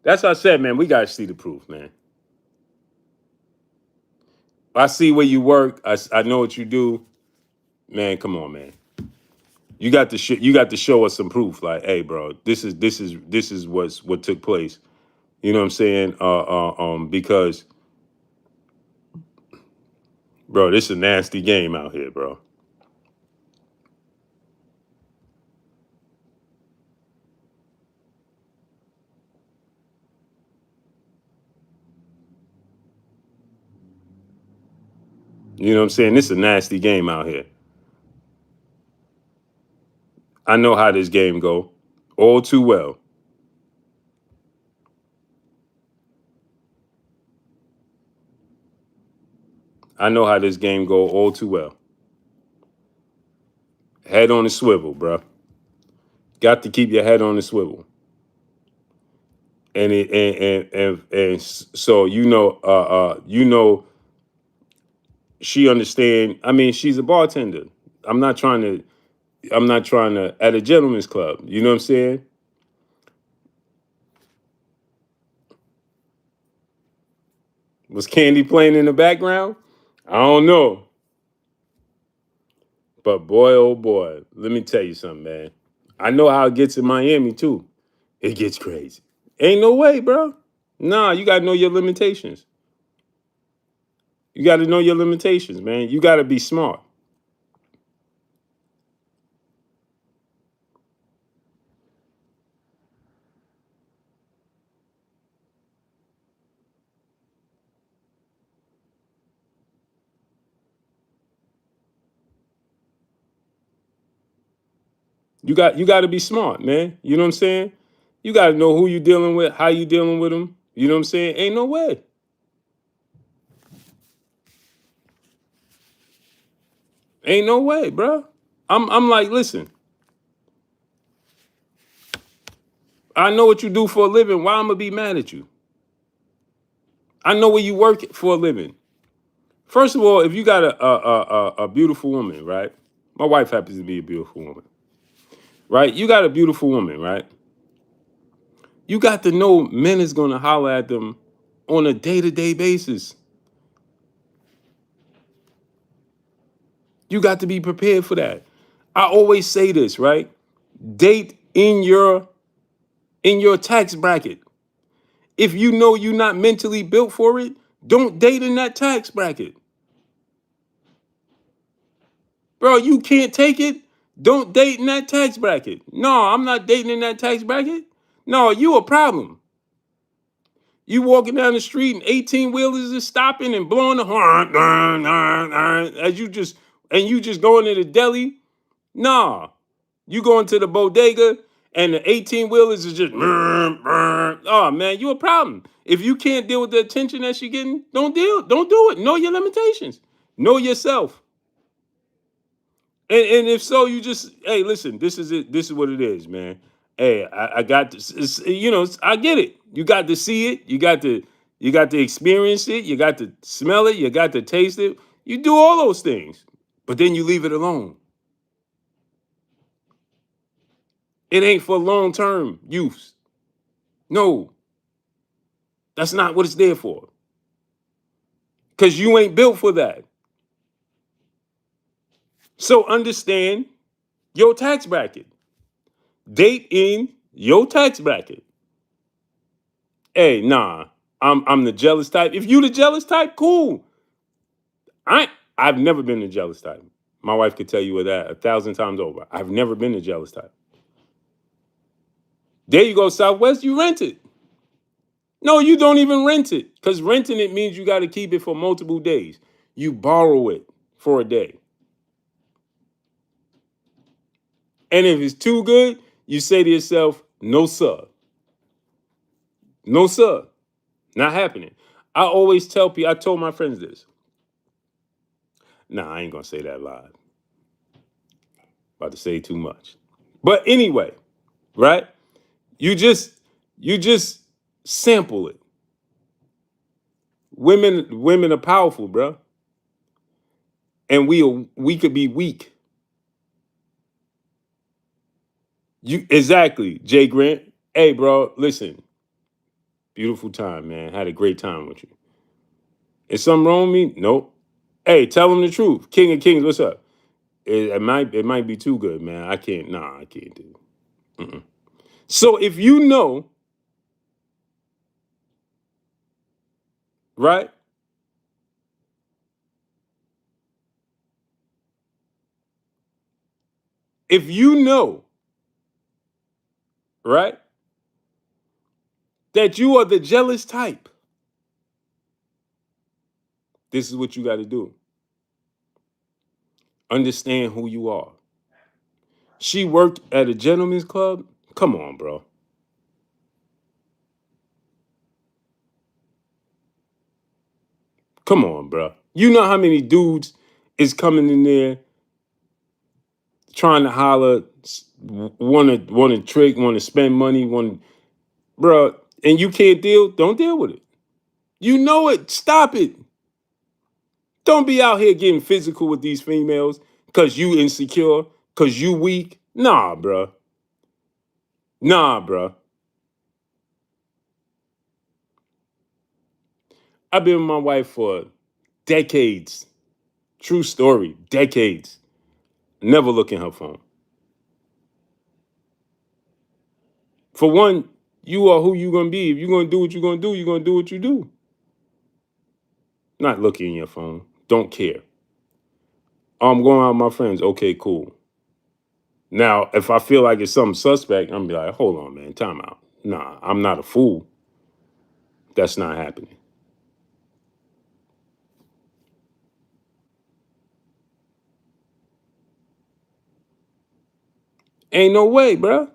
That's what I said, man. We gotta see the proof, man. I see where you work. I know what you do, man. Come on, man. You got to show us some proof. Like, hey, bro, this is what took place. You know what I'm saying? Because, bro, this is a nasty game out here, bro. You know what I'm saying? This is a nasty game out here. I know how this game go, all too well. I know how this game go all too well. Head on the swivel, bro. Got to keep your head on the swivel. And so she understand. I mean, she's a bartender. I'm not trying to. I'm not trying to at a gentleman's club. You know what I'm saying? Was Candy playing in the background? I don't know. But boy, oh boy, let me tell you something, man. I know how it gets in Miami too. It gets crazy. Ain't no way, bro. Nah, you gotta know your limitations. You gotta know your limitations, man. You gotta be smart. You got to be smart, man. You know what I'm saying? You got to know who you dealing with, how you dealing with them. You know what I'm saying? Ain't no way. Ain't no way, bro. I'm like, listen. I know what you do for a living. Why I'm gonna be mad at you? I know where you work for a living. First of all, if you got a beautiful woman, right? My wife happens to be a beautiful woman, right? You got a beautiful woman, right? You got to know men is gonna holler at them on a day-to-day basis. You got to be prepared for that. I always say this, right? Date in your tax bracket. If you know you're not mentally built for it, don't date in that tax bracket. Bro, you can't take it. Don't date in that tax bracket. No, I'm not dating in that tax bracket. No, you a problem. You walking down the street and 18 wheelers is stopping and blowing the horn as you just going to the deli. Nah, you going to the bodega and the 18 wheelers is just oh man, you a problem. If you can't deal with the attention that she getting, don't do it. Know your limitations. Know yourself. And if so, you just, hey, listen, this is it. This is what it is, man. Hey, I got this. I get it. You got to see it. You got to experience it. You got to smell it. You got to taste it. You do all those things, but then you leave it alone. It ain't for long term use. No, that's not what it's there for. Cause you ain't built for that. So understand your tax bracket. Date in your tax bracket. Hey, nah, I'm the jealous type. If you the jealous type, cool. I've never been the jealous type. My wife could tell you that 1,000 times over. I've never been the jealous type. There you go, Southwest. You rent it. No, you don't even rent it because renting it means you got to keep it for multiple days. You borrow it for a day. And if it's too good, you say to yourself, no, sir. No, sir. Not happening. I always tell people, I told my friends this. Nah, I ain't going to say that live. About to say too much. But anyway, right? You just you just sample it. Women are powerful, bro. And we could be weak. You exactly, Jay Grant. Hey, bro, listen. Beautiful time, man. Had a great time with you. Is something wrong with me? Nope. Hey, tell him the truth. King of Kings, what's up? It might be too good, man. I can't. Nah, I can't do it. Mm-mm. So if you know, right? If you know, right, that you are the jealous type, this is what you got to do. Understand who you are. She worked at a gentleman's club. Come on, bro. Come on, bro. You know how many dudes is coming in there trying to holler, want to trick, want to spend money, bro, and you can't deal. Don't deal with it. You know it. Stop it. Don't be out here getting physical with these females because you insecure, because you weak. Nah, bro. Nah, bro. I've been with my wife for decades. True story. Decades. Never look in her phone. For one, you are who you gonna be. If you're gonna do what you're gonna do, you're gonna do what you do. Not looking in your phone. Don't care. I'm going out with my friends. Okay, cool. Now, if I feel like it's something suspect, I'm gonna be like, hold on, man, time out. Nah, I'm not a fool. That's not happening. Ain't no way, bruh.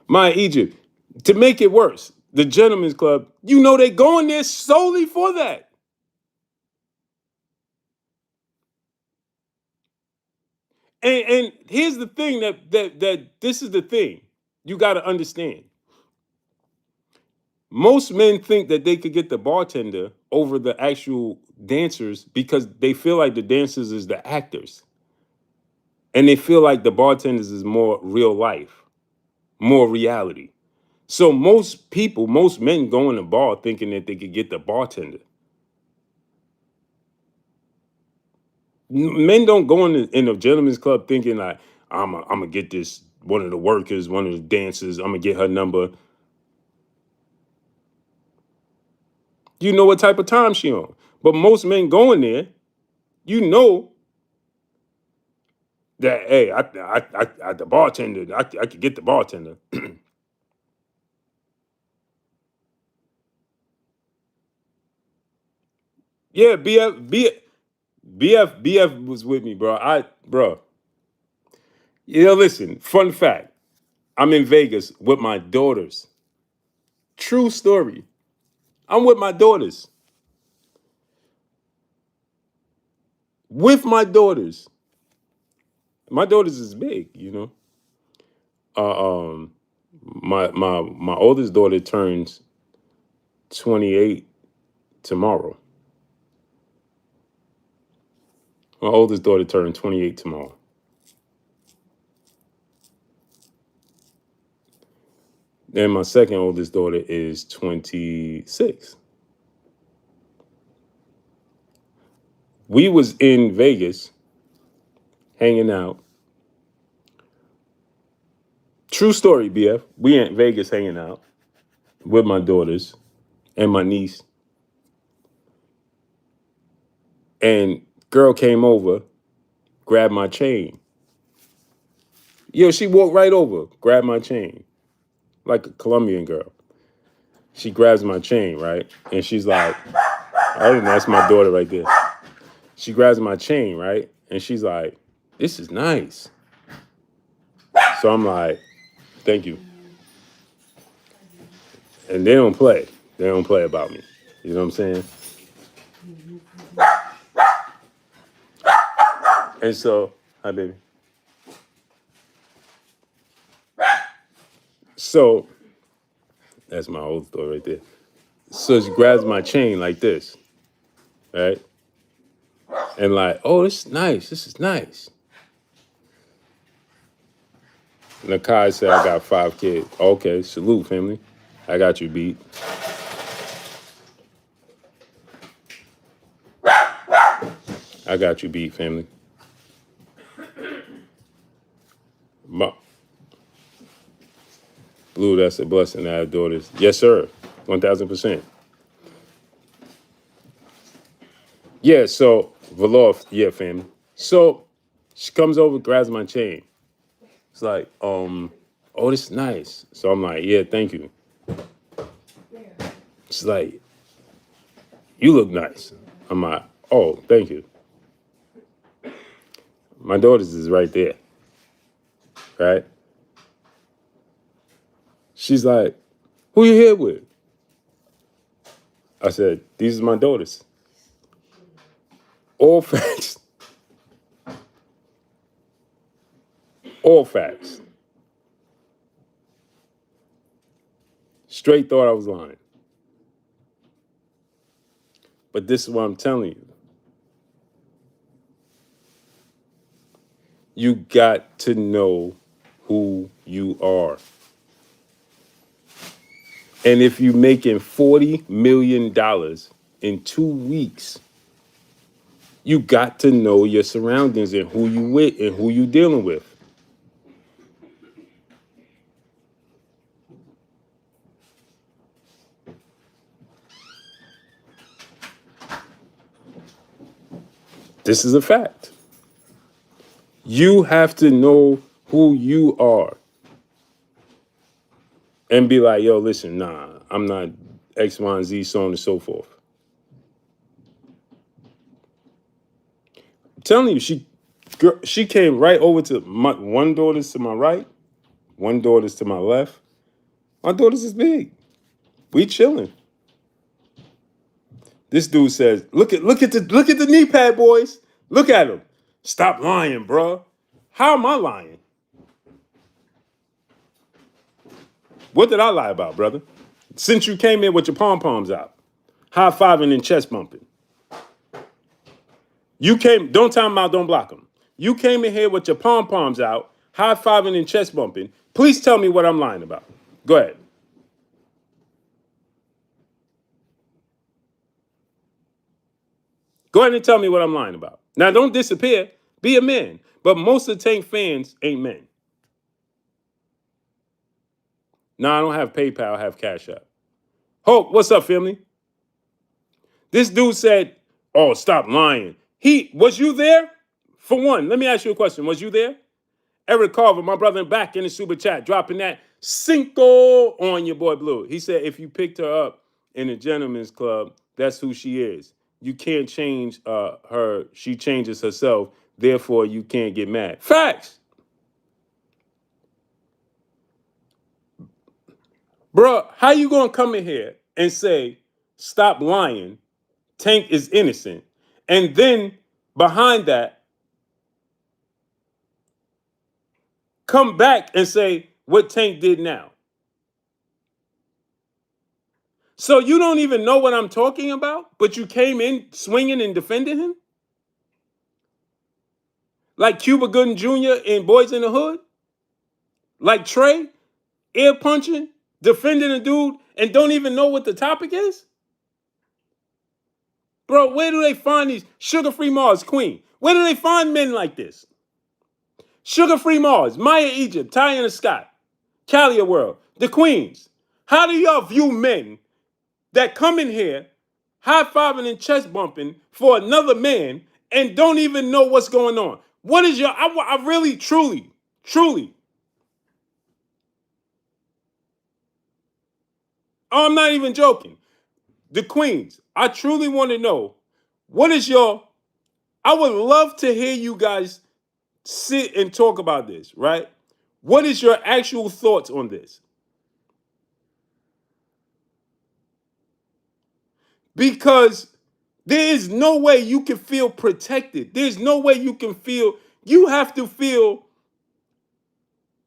My Egypt. To make it worse, the Gentlemen's Club, you know they going there solely for that. And here's the thing that this is the thing you got to understand. Most men think that they could get the bartender over the actual dancers because they feel like the dancers is the actors. And they feel like the bartenders is more real life, more reality. So most people, most men go in the bar thinking that they could get the bartender. Men don't go in a gentleman's club thinking like I'm gonna get this one of the workers, one of the dancers. I'm gonna get her number. You know what type of time she on. But most men go in there, you know that hey, I the bartender, I could get the bartender. Yeah, BF was with me, bro. Bro, listen. Fun fact: I'm in Vegas with my daughters. True story. I'm with my daughters. With my daughters. My daughters is big, you know. My oldest daughter turns 28 tomorrow. My oldest daughter turned 28 tomorrow. Then my second oldest daughter is 26. We was in Vegas hanging out. True story, BF. We in Vegas hanging out with my daughters and my niece. And girl came over, grabbed my chain. Yo, she walked right over, grabbed my chain, like a Colombian girl. She grabs my chain, right? And she's like, I didn't, that's my daughter right there. She grabs my chain, right? And she's like, this is nice. So I'm like, thank you. And they don't play. They don't play about me. You know what I'm saying? And so, hi, baby. So, that's my old story right there. So she grabs my chain like this, right? And like, oh, this is nice. This is nice. Nakai said, I got 5 kids. Okay, salute, family. I got you beat. I got you beat, family. Blue, that's a blessing to have daughters. Yes, sir. 1000%. Yeah, so, Valor, yeah, family. So, she comes over, grabs my chain. It's like, oh, this is nice. So I'm like, yeah, thank you. She's like, you look nice. I'm like, oh, thank you. My daughter's is right there, right? She's like, who you here with? I said, these are my daughters. All facts. All facts. Straight thought I was lying. But this is what I'm telling you. You got to know who you are. And if you're making $40 million in 2 weeks, you got to know your surroundings and who you with and who you dealing with. This is a fact. You have to know who you are. And be like, yo, listen, nah, I'm not X, Y, and Z, so on and so forth. I'm telling you, she came right over to my one daughter's to my right, one daughter's to my left. My daughter's is big. We chilling. This dude says, look at the knee pad, boys. Look at him. Stop lying, bro. How am I lying? What did I lie about, brother? Since you came in with your pom-poms out, high-fiving and chest bumping. You came, don't time out, don't block them. You came in here with your pom-poms out, high-fiving and chest bumping. Please tell me what I'm lying about. Go ahead. Go ahead and tell me what I'm lying about. Now, don't disappear. Be a man. But most of the Tank fans ain't men. No, I don't have PayPal, I have Cash App. Hope, what's up, family? This dude said, oh, stop lying. Was you there? For one, let me ask you a question. Was you there? Eric Carver, my brother, back in the super chat, dropping that cinco on your boy Blue. He said, if you picked her up in a gentleman's club, that's who she is. You can't change her. She changes herself. Therefore, you can't get mad. Facts. Bro, how you going to come in here and say, stop lying, Tank is innocent, and then behind that, come back and say what Tank did now? So you don't even know what I'm talking about, but you came in swinging and defending him? Like Cuba Gooding Jr. in Boys in the Hood? Like Trey, ear punching, defending a dude, and don't even know what the topic is? Bro, where do they find these? Sugar Free Mars, Queen. Where do they find men like this? Sugar Free Mars, Maya Egypt, Tiana Scott, Calia World, the Queens. How do y'all view men that come in here high-fiving and chest bumping for another man and don't even know what's going on? What is I really, truly, Oh, I'm not even joking. The queens, I truly want to know, what is your, I would love to hear you guys sit and talk about this, right? What is your actual thoughts on this? Because there is no way you can feel protected. There's no way you can feel, you have to feel,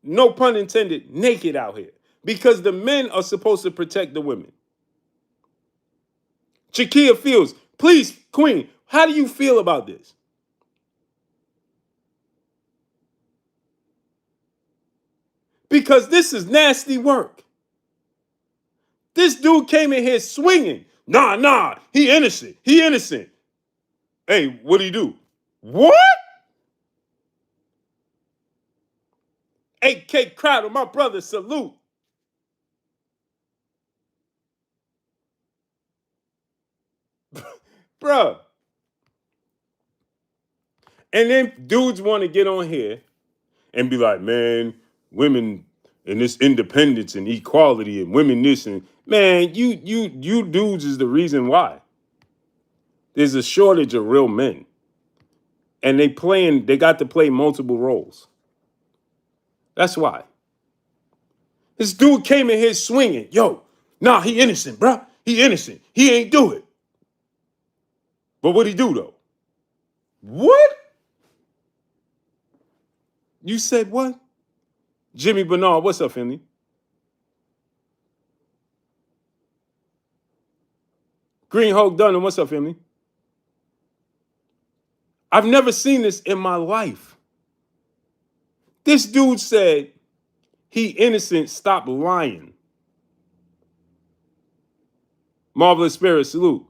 no pun intended, naked out here. Because the men are supposed to protect the women. Chakia Fields, please, Queen, how do you feel about this? Because this is nasty work. This dude came in here swinging. Nah, he innocent. He innocent. Hey, what'd he do? What? AK Crowder, my brother, salute. Bruh. And then dudes want to get on here and be like, man, women and this independence and equality and women this and man, you dudes is the reason why. There's a shortage of real men. And they got to play multiple roles. That's why. This dude came in here swinging. Yo, nah, he innocent, bruh. He innocent. He ain't do it. But what'd he do, though? What? You said what? Jimmy Bernard, what's up, family? Green Hulk Dunham, what's up, family? I've never seen this in my life. This dude said he innocent, stop lying. Marvelous Spirit, salute.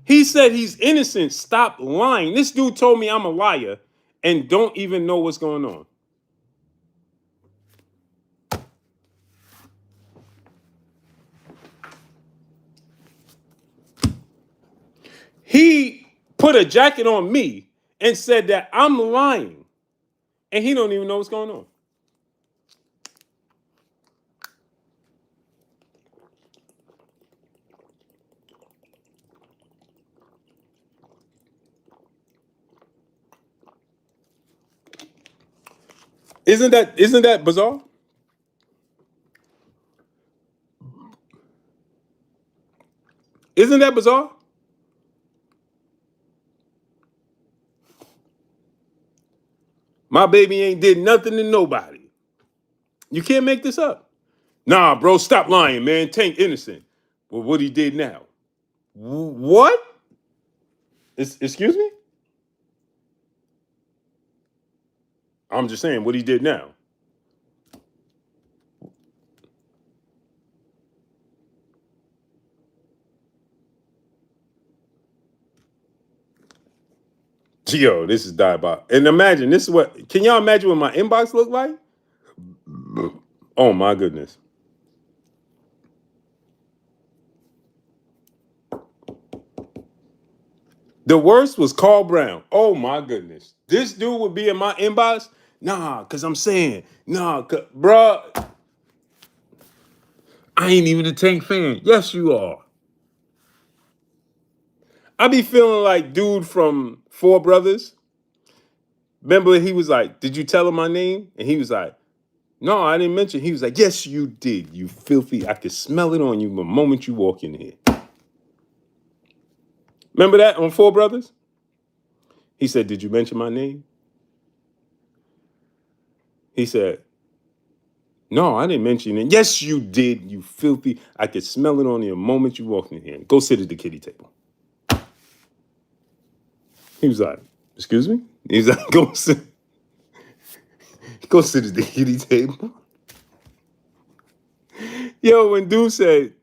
He said he's innocent, stop lying. This dude told me I'm a liar and don't even know what's going on. He put a jacket on me and said that I'm lying. And he don't even know what's going on. Isn't that bizarre? Isn't that bizarre? My baby ain't did nothing to nobody. You can't make this up. Nah, bro, stop lying, man. Tank innocent. Well, what he did now? What? Excuse me? I'm just saying what he did now. Yo, this is diabolical. And imagine, this is what, can y'all imagine what my inbox looked like? Oh my goodness. The worst was Carl Brown. Oh my goodness. This dude would be in my inbox? Nah, cause I'm saying, nah, bruh, I ain't even a Tank fan. Yes, you are. I be feeling like dude from Four Brothers. Remember, he was like, did you tell him my name? And he was like, no, I didn't mention. He was like, yes, you did, you filthy. I could smell it on you the moment you walk in here. Remember that on Four Brothers? He said, did you mention my name? He said, no, I didn't mention it. Yes, you did, you filthy. I could smell it on you the moment you walked in here. Go sit at the kiddie table. He was like, excuse me? He was like, go sit at the kiddie table. Yo, when dude said,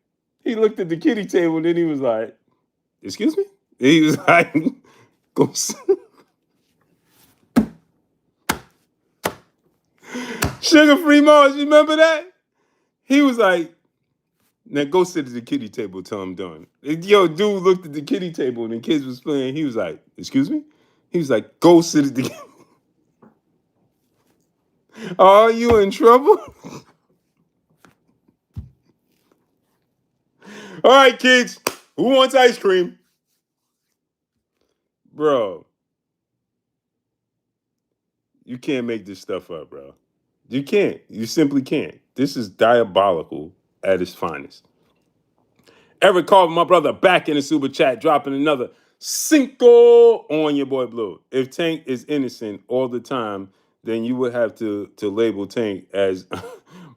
he looked at the kiddie table and then he was like, excuse me? And he was like, go sit. Sugar Free Mars, you remember that? He was like, now go sit at the kiddie table till I'm done. And yo, dude looked at the kiddie table and the kids was playing. He was like, excuse me? He was like, go sit at the Are you in trouble? All right, kids. Who wants ice cream? Bro, you can't make this stuff up, bro. You can't. You simply can't. This is diabolical at its finest. Eric Carver, my brother, back in the super chat, dropping another cinco on your boy Blue. If Tank is innocent all the time, then you would have to label Tank as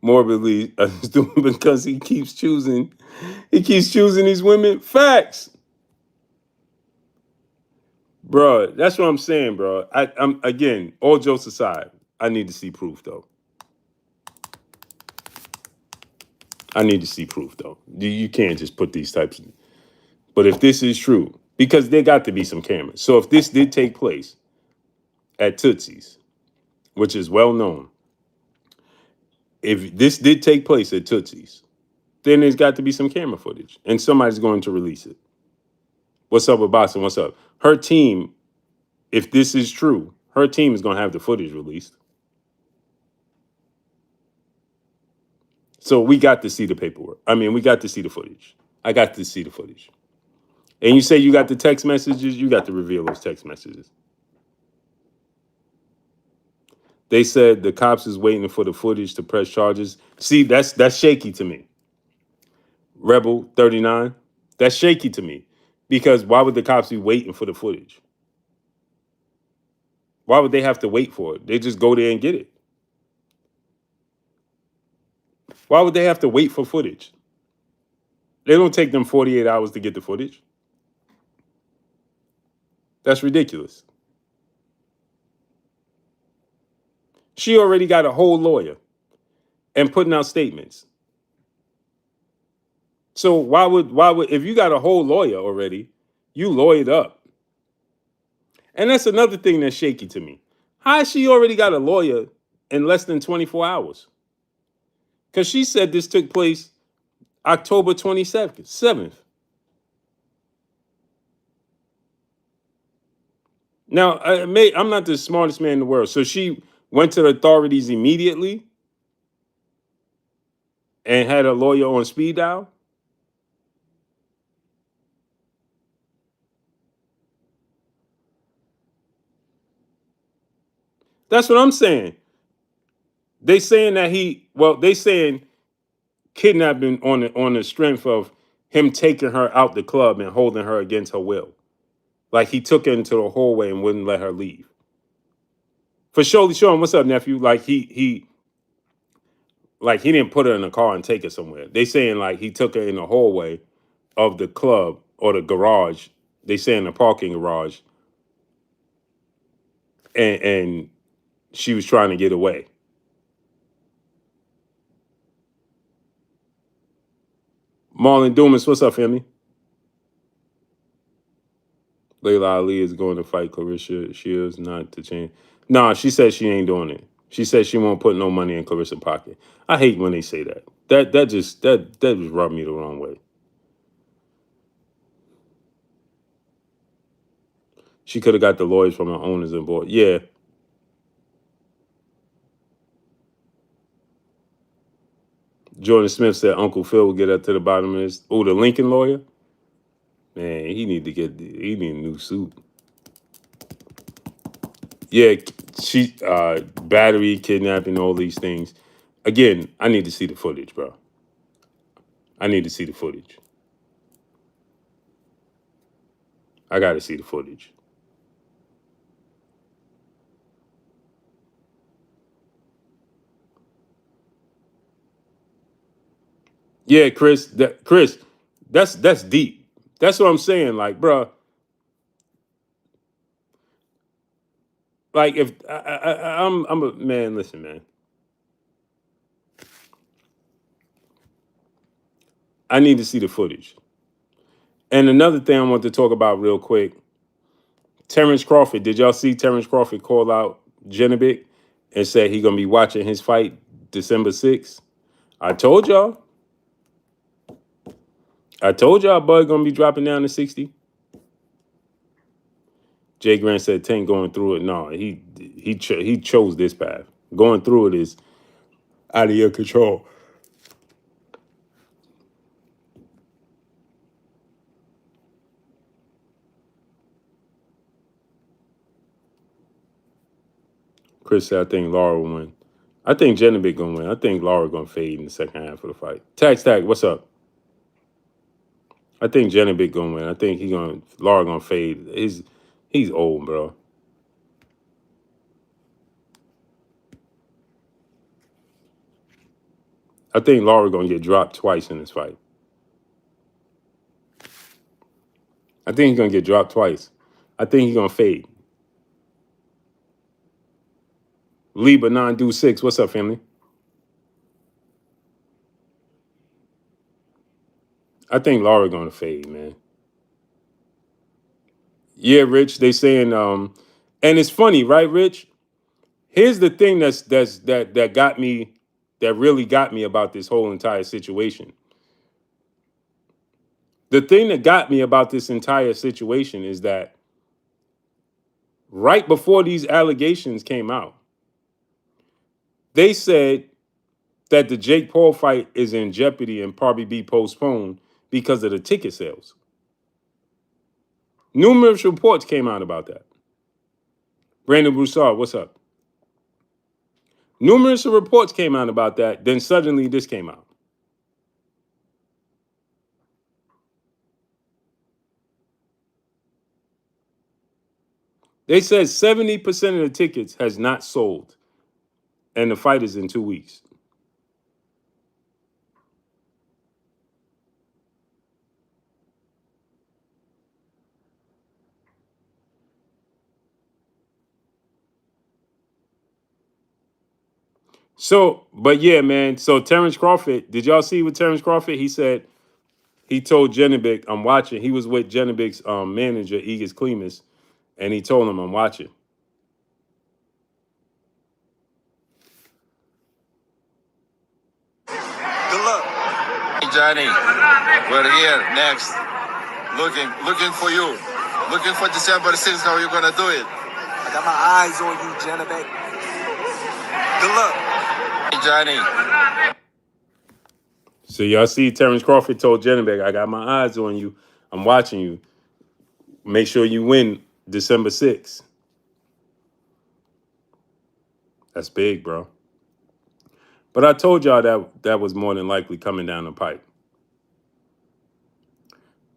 morbidly stupid because he keeps choosing these women. Facts, bro. That's what I'm saying, bro. I'm again, all jokes aside, I need to see proof though. I need to see proof though. You can't just put these types of. But if this is true, because there got to be some cameras. So if this did take place at Tootsie's, which is well known, if this did take place at Tootsie's, then there's got to be some camera footage, and somebody's going to release it. What's up with Boston? What's up? Her team, if this is true, her team is going to have the footage released. So we got to see the paperwork. I mean, we got to see the footage. I got to see the footage. And you say you got the text messages, you got to reveal those text messages. They said the cops is waiting for the footage to press charges. See, that's shaky to me. Rebel 39, that's shaky to me. Because why would the cops be waiting for the footage? Why would they have to wait for it? They just go there and get it. Why would they have to wait for footage? They don't take them 48 hours to get the footage. That's ridiculous. She already got a whole lawyer and putting out statements. So why would if you got a whole lawyer already, you lawyered up. And that's another thing that's shaky to me. How has she already got a lawyer in less than 24 hours? Because she said this took place October 7th. Now, I'm not the smartest man in the world. So she went to the authorities immediately and had a lawyer on speed dial? That's what I'm saying. They saying that they saying kidnapping on the strength of him taking her out the club and holding her against her will. Like he took her into the hallway and wouldn't let her leave. For surely Sean, what's up, nephew? Like he didn't put her in a car and take her somewhere. They saying like he took her in the hallway of the club or the garage. They say in the parking garage, and she was trying to get away. Marlon Dumas, what's up, family? Layla Ali is going to fight Clarissa Shields not to change. Nah, she said she ain't doing it. She said she won't put no money in Clarissa's pocket. I hate when they say that. That just rubbed me the wrong way. She could have got the lawyers from her owners and board. Yeah. Jordan Smith said Uncle Phil will get up to the bottom of this. Oh, the Lincoln lawyer? Man, he need a new suit. Yeah, she battery, kidnapping, all these things. Again, I need to see the footage, bro. I need to see the footage. I got to see the footage. Yeah, Chris. That's deep. That's what I'm saying. Like, bro. Like, if I'm a man. Listen, man. I need to see the footage. And another thing I want to talk about real quick. Terrence Crawford. Did y'all see Terrence Crawford call out Janibek and said he gonna be watching his fight December 6th? I told y'all. Bud gonna be dropping down to 60. Jay Grant said Tank going through it. No, he chose this path. Going through it is out of your control. Chris said, I think Laura will win. I think Janibek gonna win. I think Laura gonna fade in the second half of the fight. Tax Tag, what's up? I think Janibek gonna win. I think Laura gonna fade. He's old, bro. I think Laura gonna get dropped twice in this fight. I think he's gonna get dropped twice. I think he's gonna fade. Liba 926, what's up, family? I think Laura gonna fade, man. Yeah, Rich. They saying, and it's funny, right, Rich? Here's the thing that got me, that really got me about this whole entire situation. The thing that got me about this entire situation is that right before these allegations came out, they said that the Jake Paul fight is in jeopardy and probably be postponed because of the ticket sales. Numerous reports came out about that. Brandon Broussard, what's up? Numerous reports came out about that. Then suddenly this came out. They said 70% of the tickets has not sold, and the fight is in 2 weeks. So, but yeah, man. So Terrence Crawford, did y'all see with Terrence Crawford? He said he told Janibek, I'm watching. He was with Janibek's manager, Egis Klimas, and he told him, I'm watching. Good luck. Hey, Johnny, we're here next. Looking for you. Looking for December 6th, how you gonna do it? I got my eyes on you, Janibek. Good luck. Hey, Johnny. So y'all see Terrence Crawford told Janibek, I got my eyes on you. I'm watching you. Make sure you win December 6th. That's big, bro. But I told y'all that was more than likely coming down the pipe.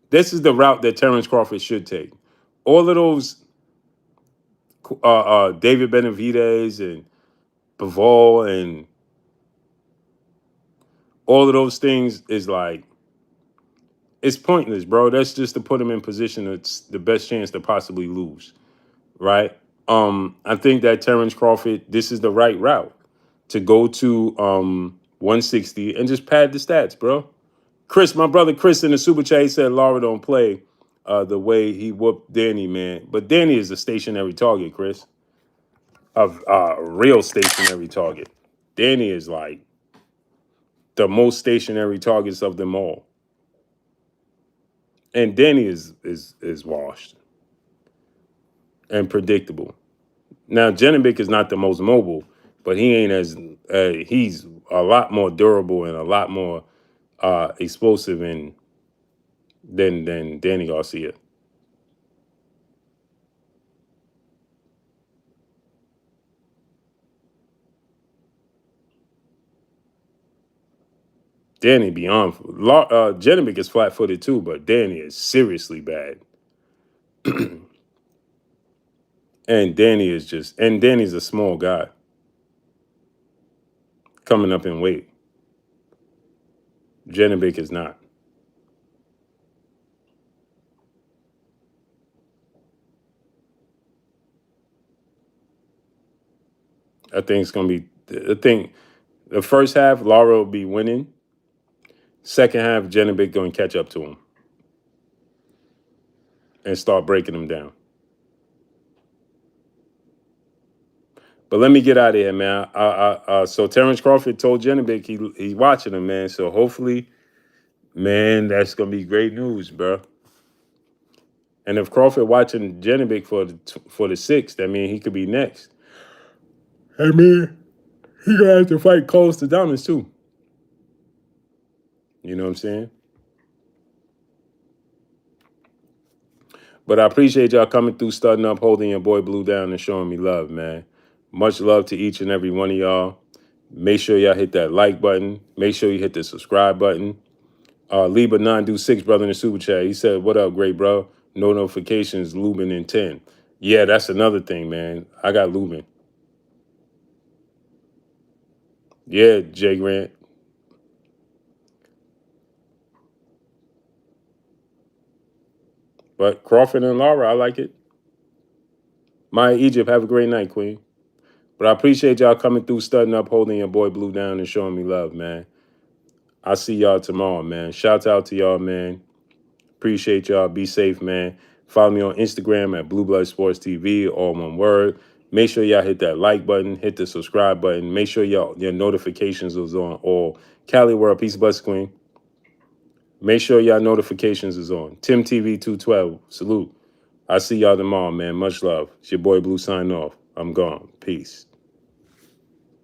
This is the route that Terrence Crawford should take. All of those David Benavidez and Bivol and all of those things is like, it's pointless, bro. That's just to put him in position that's the best chance to possibly lose, right? I think that Terrence Crawford, this is the right route to go to 160 and just pad the stats, bro. Chris, my brother Chris in the super chat, he said Lara don't play the way he whooped Danny, man. But Danny is a stationary target, Chris. A real stationary target. Danny is like the most stationary targets of them all. And Danny is washed and predictable. Now, Janibek is not the most mobile, but he ain't as he's a lot more durable and a lot more explosive than Danny Garcia. Danny beyond Janibek is flat-footed too, but Danny is seriously bad. And Danny's a small guy coming up in weight. Janibek is not. I think it's gonna be. I think the first half Lara will be winning. Second half, Janibek going to catch up to him and start breaking him down. But let me get out of here, man. So Terrence Crawford told Janibek he's watching him, man. So hopefully, man, that's gonna be great news, bro. And if Crawford watching Janibek for the sixth, that means he could be next. Hey, man, he gonna have to fight close to Dominance too. You know what I'm saying? But I appreciate y'all coming through, starting up, holding your boy Blue down, and showing me love, man. Much love to each and every one of y'all. Make sure y'all hit that like button. Make sure you hit the subscribe button. Liba 926 brother in the super chat. He said, "What up, great bro? No notifications, Lubin in 10." Yeah, that's another thing, man. I got Lubin. Yeah, Jay Grant. But Crawford and Laura, I like it. Maya Egypt, have a great night, Queen. But I appreciate y'all coming through, studying up, holding your boy Blue down, and showing me love, man. I'll see y'all tomorrow, man. Shouts out to y'all, man. Appreciate y'all. Be safe, man. Follow me on Instagram at Blue Blood Sports TV, all one word. Make sure y'all hit that like button, hit the subscribe button. Make sure y'all your notifications is on all. Cali World, peace, bless, Queen. Make sure y'all notifications is on. Tim TV 212, salute. I see y'all tomorrow, man. Much love. It's your boy Blue signing off. I'm gone. Peace.